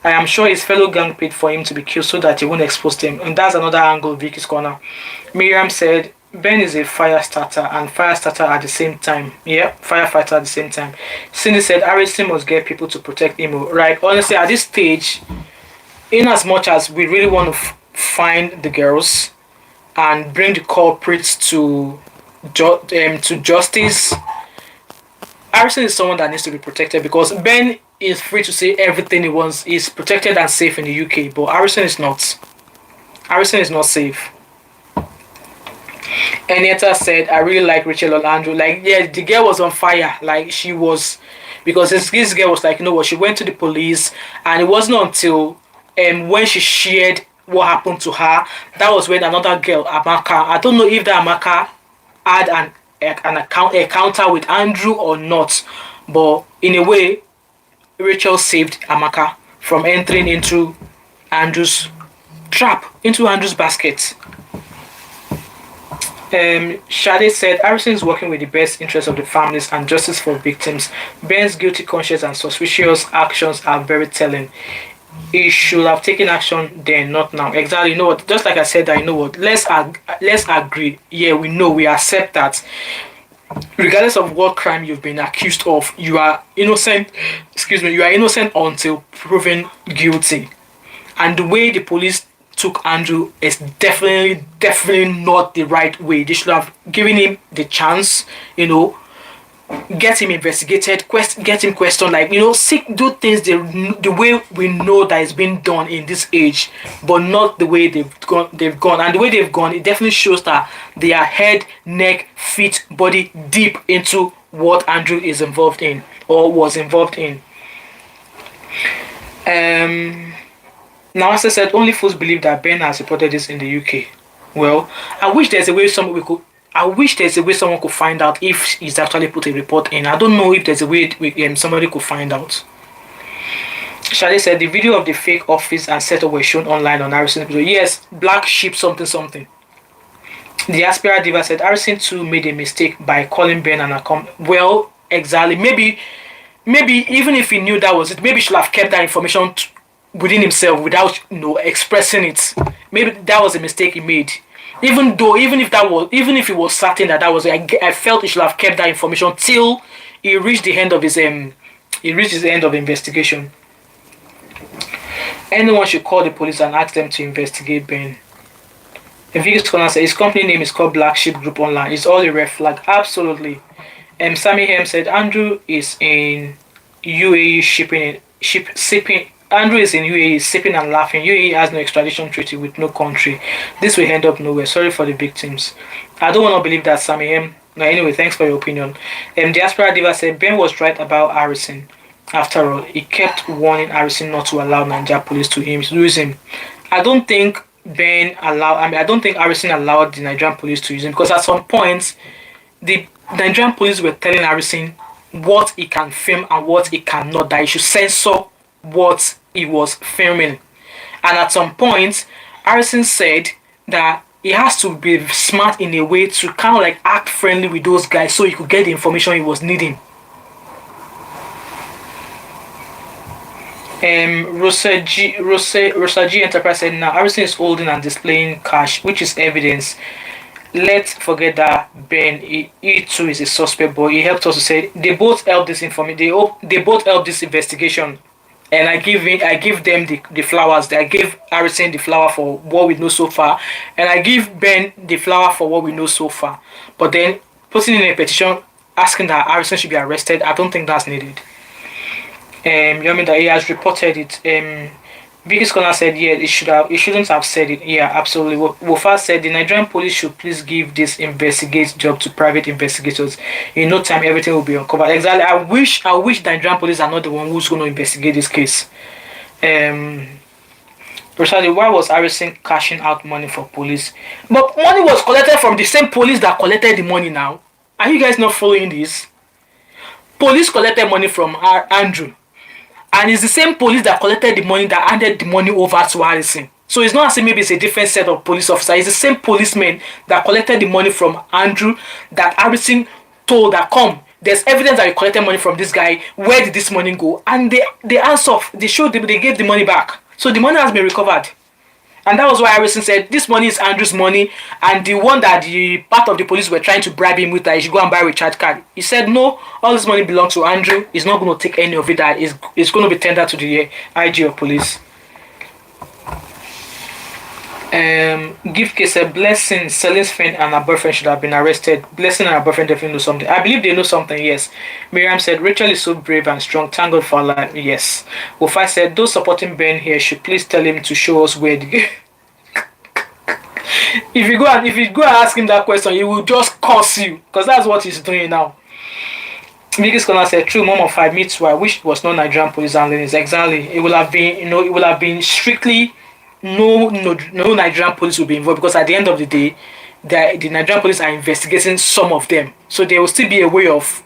A: I am sure his fellow gang paid for him to be killed so that he won't expose them. And that's another angle, Vicky's Corner. Miriam said, Ben is a fire starter and fire starter at the same time. Yeah, firefighter at the same time. Cindy said Harrison must get people to protect him. Right, honestly, at this stage, in as much as we really want to find the girls and bring the culprits to justice, Harrison is someone that needs to be protected because Ben is free to say everything he wants. He's protected and safe in the UK, but Harrison is not. Harrison is not safe. Enietta said, I really like Rachel and Andrew. Like, yeah, the girl was on fire. Like, she was, because this girl was like, you know what, she went to the police, and it wasn't until when she shared what happened to her, that was when another girl, Amaka, I don't know if that Amaka had an encounter with Andrew or not, but in a way, Rachel saved Amaka from entering into Andrew's trap, into Andrew's basket. Shade said Harrison is working with the best interests of the families and justice for victims. Ben's guilty conscience and suspicious actions are very telling. He should have taken action then, not now. Exactly. You know what? Just like I said that, you know what? Let's agree. Yeah, we accept that. Regardless of what crime you've been accused of, you are innocent. You are innocent until proven guilty. And the way the police took Andrew is definitely not the right way. They should have given him the chance, get him investigated, get him questioned, do things the way we know that it's been done in this age, but not the way they've gone. And the way they've gone, it definitely shows that they are head, neck, feet, body deep into what Andrew is involved in or was involved in. Now, as I said, only fools believe that Ben has reported this in the UK. Well, I wish there's a way we could I wish there's a way someone could find out if he's actually put a report in. I don't know if there's a way somebody could find out. Shade said the video of the fake office and setup were shown online on Harrison video. Yes, black sheep something something. The Aspira Diva said Harrison too made a mistake by calling Ben and Akom. Well, exactly. Maybe even if he knew that was it, maybe he should have kept that information within himself without expressing it. Maybe that was a mistake he made. Even if he was certain that was it, I felt he should have kept that information till he reached the end of his investigation. Anyone should call the police and ask them to investigate Ben. Vicky's corner said his company name is called Black Sheep Group Online. It's all a red flag. Absolutely. Sammy Hem said Andrew is in UAE sipping. Andrew is in UAE sipping and laughing. UAE has no extradition treaty with no country. This will end up nowhere. Sorry for the victims. I don't want to believe that, Sammy Hem. No, anyway, thanks for your opinion. Diaspora Diva said Ben was right about Harrison. After all, he kept warning Harrison not to allow Nigeria police to use him. I don't think Harrison allowed the Nigerian police to use him, because at some point the Nigerian police were telling Harrison what he can film and what he cannot, that he should censor what he was filming. And at some point Harrison said that he has to be smart in a way to kind of like act friendly with those guys so he could get the information he was needing. Rosa G Enterprise said now Harrison is holding and displaying cash, which is evidence. Let's forget that Ben, he too is a suspect, but he helped us to say they both helped this information. They both helped this investigation, and I give them the flowers. I give Harrison the flower for what we know so far, and I give Ben the flower for what we know so far. But then putting in a petition asking that Harrison should be arrested, I don't think that's needed. You mean that he has reported it. Vicky's corner said, yeah, he shouldn't have said it. Yeah, absolutely. Wofa said the Nigerian police should please give this investigate job to private investigators. In no time, everything will be uncovered. Exactly. I wish Nigerian police are not the one who's going to investigate this case. Precisely, why was Harrison cashing out money for police? But money was collected from the same police that collected the money now. Are you guys not following this? Police collected money from Andrew. And it's the same police that collected the money that handed the money over to Harrison. So it's not as if maybe it's a different set of police officers. It's the same policemen that collected the money from Andrew that Harrison told that come. There's evidence that you collected money from this guy. Where did this money go? And they answered. They showed them. They gave the money back. So the money has been recovered. And that was why Harrison said this money is Andrew's money, and the one that the part of the police were trying to bribe him with that he should go and buy a recharge card. He said no, all this money belongs to Andrew. He's not going to take any of it. That is going to be tendered to the IG of police. Gift case said Blessing, Celine's friend and her boyfriend should have been arrested. Blessing and her boyfriend definitely know something. I believe they know something, yes. Miriam said Rachel is so brave and strong. Thank God for her life, yes. Wofai said those supporting Ben here should please tell him to show us where the if you go and ask him that question, he will just curse you, because that's what he's doing now. Mickey's corner said true, mom of 5, me too. I wish it was no Nigerian police handling this. Exactly. It will have been strictly no Nigerian police will be involved, because at the end of the day, the Nigerian police are investigating some of them, so there will still be a way of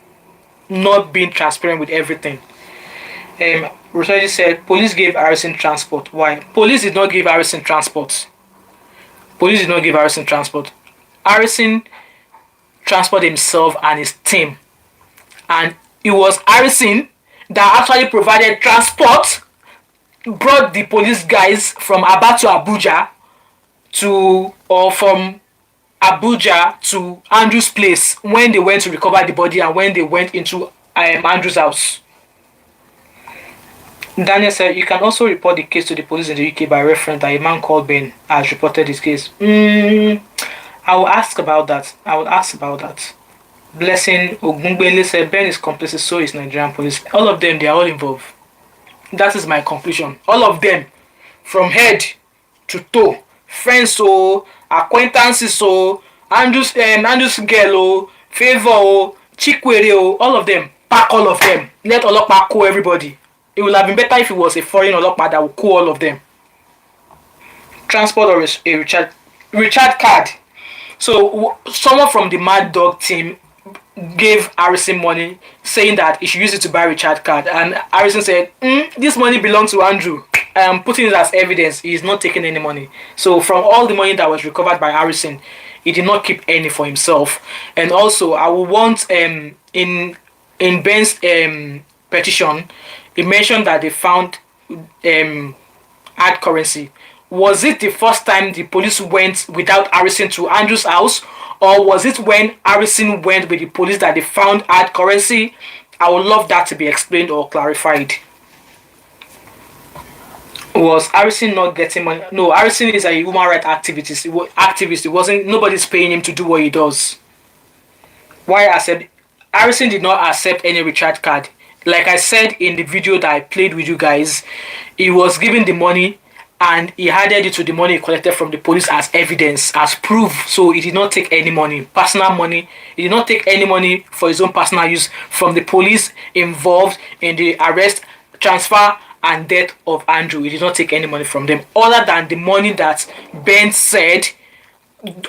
A: not being transparent with everything. Rosalie said police gave Harrison transport. Why? Police did not give Harrison transport. Harrison transported himself and his team, and it was Harrison that actually provided transport, brought the police guys from Aba to Abuja from Abuja to Andrew's place when they went to recover the body and when they went into Andrew's house. Daniel said you can also report the case to the police in the UK by reference that a man called Ben has reported his case. I will ask about that. Blessing Ogungbele said Ben is complicit, so is Nigerian police. All of them, they are all involved. That is my conclusion. All of them, from head to toe, friends acquaintances Andrew's girl Favor Chikwere all of them, pack all of them. Let Olokpa call everybody. It would have been better if it was a foreign Olokpa that would call all of them. Transport or a recharge card So someone from the Mad Dog team gave Harrison money, saying that he should use it to buy Richard card, and Harrison said, "This money belongs to Andrew. I am putting it as evidence. He is not taking any money." So from all the money that was recovered by Harrison, he did not keep any for himself. And also, I will want in Ben's petition, he mentioned that they found hard currency. Was it the first time the police went without Harrison to Andrew's house, or was it when Harrison went with the police that they found hard currency? I would love that to be explained or clarified. Was Harrison not getting money? No, Harrison is a human rights activist. It wasn't, nobody's paying him to do what he does. Why I said Harrison did not accept any recharge card. Like I said in the video that I played with you guys, he was given the money and he added it to the money he collected from the police as evidence, as proof. So he did not take any money, personal money. He did not take any money for his own personal use from the police involved in the arrest, transfer, and death of Andrew. He did not take any money from them, other than the money that Ben said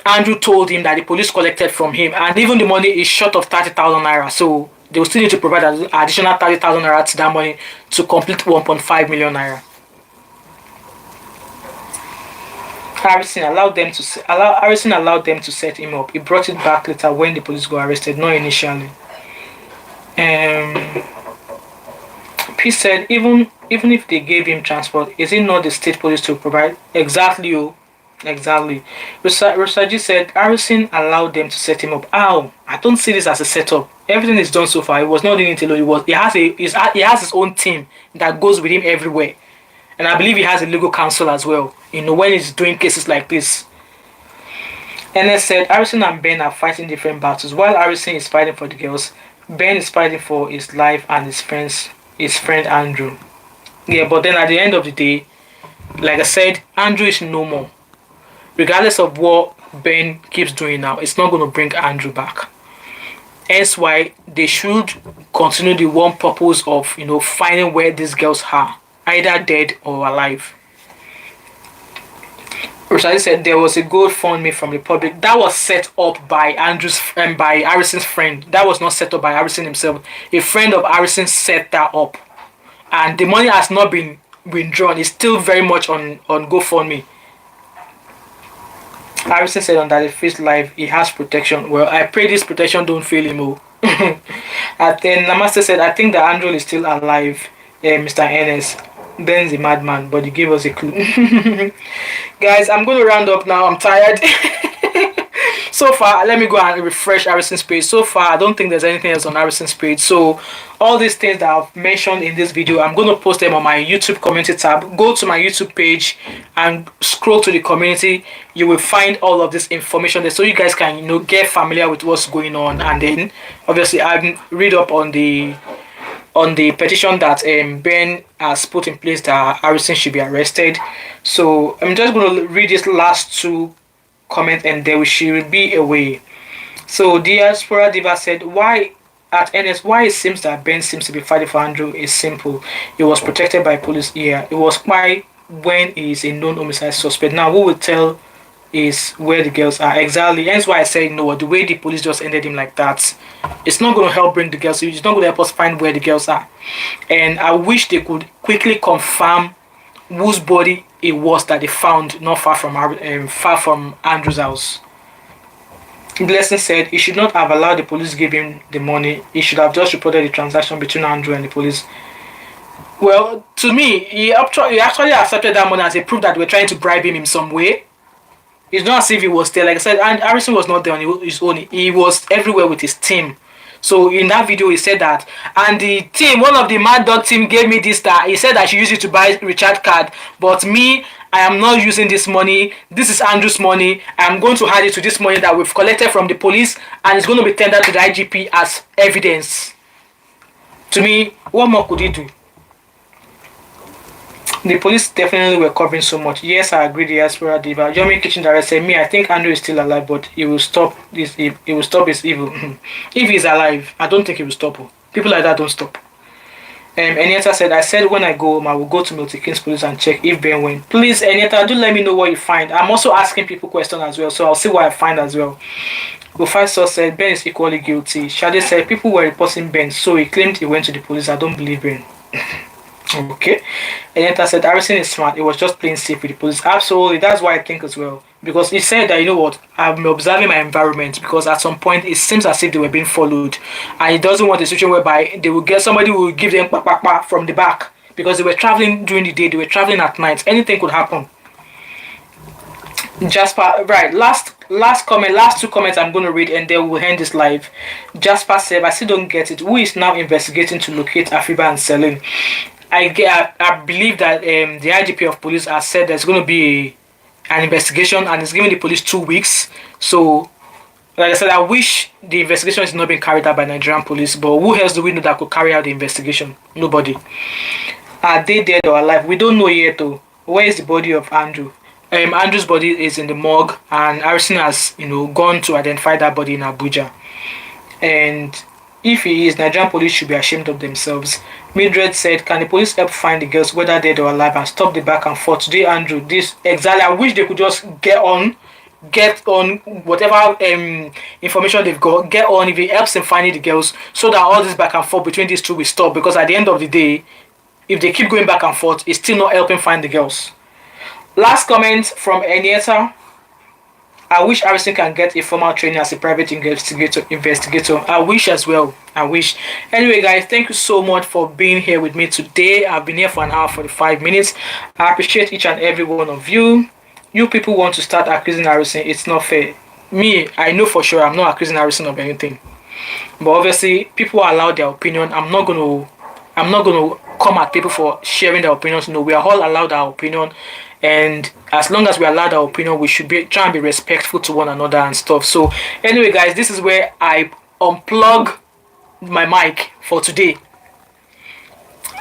A: Andrew told him that the police collected from him. And even the money is short of 30,000 naira. So they will still need to provide an additional 30,000 naira to that money to complete 1.5 million naira. Harrison allowed them to set him up. He brought it back later when the police got arrested, not initially. P said even if they gave him transport, is it not the state police to provide? Exactly, oh, exactly. Rosaji said Harrison allowed them to set him up. Ow, I don't see this as a setup. Everything is done so far. He was not doing it alone. He has his own team that goes with him everywhere. And I believe he has a legal counsel as well, when he's doing cases like this. NS said Harrison and Ben are fighting different battles. While Harrison is fighting for the girls, Ben is fighting for his life and his friend Andrew. Yeah, but then at the end of the day, like I said, Andrew is no more. Regardless of what Ben keeps doing now, it's not going to bring Andrew back. Hence why they should continue the one purpose of, finding where these girls are, either dead or alive. Rosalie said there was a GoFundMe from the public that was set up by by Harrison's friend. That was not set up by Harrison himself. A friend of Harrison set that up, and the money has not been withdrawn. It's still very much on GoFundMe. Harrison said on that if he's live, he has protection. Well, I pray this protection don't fail him. And then Namaste said, I think that Andrew is still alive, Mr. Ennis. Ben's a madman, but he gave us a clue. Guys, I'm going to round up now. I'm tired. So far, let me go and refresh Harrison's page. So far, I don't think there's anything else on Harrison's page. So all these things that I've mentioned in this video, I'm going to post them on my YouTube community tab. Go to my YouTube page and scroll to the community. You will find all of this information there, so you guys can get familiar with what's going on. And then obviously I read up on the petition that Ben has put in place that Harrison should be arrested. So I'm just going to read these last two comments and then she will be away. So Diaspora Diva said, why it seems that Ben seems to be fighting for Andrew is simple. He was protected by police here. It was why when he is a known homicide suspect. Now who will tell is where the girls are exactly. Hence why I said no, the way the police just ended him like that, it's not going to help bring the girls. It's not going to help us find where the girls are. And I wish they could quickly confirm whose body it was that they found not far from Andrew's house. Blessing said he should not have allowed the police to give him the money. He should have just reported the transaction between Andrew and the police. Well, to me, he actually accepted that money as a proof that we're trying to bribe him in some way. It's not as if he was there. Like I said, and Harrison was not there on his own. He was everywhere with his team. So in that video, he said that. And the team, one of the Mad Dog team gave me this star. He said I should use it to buy Richard card. But me, I am not using this money. This is Andrew's money. I am going to add it to this money that we've collected from the police. And it's going to be tendered to the IGP as evidence. To me, what more could he do? The police definitely were covering so much. Yes, I agree. The Aspera Diva. Yomi Kitchen Director said, me, I think Andrew is still alive, but he will stop this. He will stop his evil. If he's alive, I don't think he will stop. People like that don't stop. Enieta said, I said when I go home, I will go to Milton Keynes Police and check if Ben went. Please, Enieta, do let me know what you find. I'm also asking people questions as well, so I'll see what I find as well. Professor said, Ben is equally guilty. Shade said, people were reporting Ben, so he claimed he went to the police. I don't believe Ben. Okay. Enieta said, Harrison is smart. He was just playing safe with the police. Absolutely, that's what I think as well. Because he said that, you know what, I'm observing my environment, because at some point it seems as if they were being followed, and he doesn't want a situation whereby they will get somebody who will give them from the back, because they were traveling during the day, they were traveling at night, anything could happen. Jasper, right, last comment, last two comments I'm going to read, and then we'll end this live. Jasper said, I still don't get it. Who is now investigating to locate Afiba and Celine? I believe that the IGP of police has said there's going to be an investigation, and it's giving the police 2 weeks. So, like I said, I wish the investigation is not being carried out by Nigerian police, but who else do we know that could carry out the investigation? Nobody. Are they dead or alive? We don't know yet though. Where is the body of Andrew? Andrew's body is in the morgue, and Harrison has, gone to identify that body in Abuja. And if he is, Nigerian police should be ashamed of themselves. Mildred said, can the police help find the girls, whether dead or alive, and stop the back and forth? Today, Andrew, this exactly, I wish they could just get on whatever information they've got, get on if it helps in finding the girls, so that all this back and forth between these two will stop. Because at the end of the day, if they keep going back and forth, it's still not helping find the girls. Last comment from Enieta. I wish Harrison can get a formal training as a private investigator. I wish as well. I wish. Anyway, guys, thank you so much for being here with me today. I've been here for an hour 45 minutes. I appreciate each and every one of you. You people want to start accusing Harrison. It's not fair. Me, I know for sure I'm not accusing Harrison of anything. But obviously, people are allowed their opinion. I'm not gonna come at people for sharing their opinions. No, we are all allowed our opinion. And as long as we allow our opinion, we should be trying to be respectful to one another and stuff. So anyway, guys, this is where I unplug my mic for today.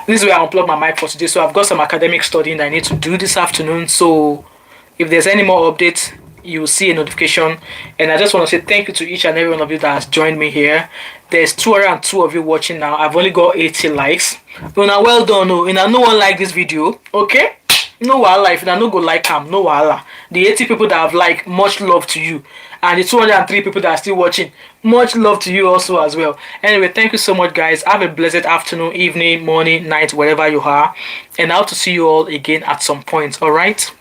A: This is where I unplug my mic for today. So I've got some academic studying that I need to do this afternoon. So if there's any more updates, you will see a notification. And I just want to say thank you to each and every one of you that has joined me here. There's 202 of you watching now. I've only got 80 likes. Well done. No one like this video. Okay? No wahala. If you no go like am, no wahala. The 80 people that have liked, much love to you. And the 203 people that are still watching, much love to you also as well. Anyway, thank you so much, guys. Have a blessed afternoon, evening, morning, night, wherever you are. And I hope to see you all again at some point. Alright?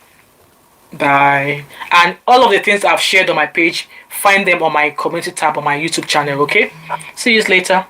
A: Bye. And all of the things I've shared on my page, find them on my community tab on my YouTube channel, okay? See you later.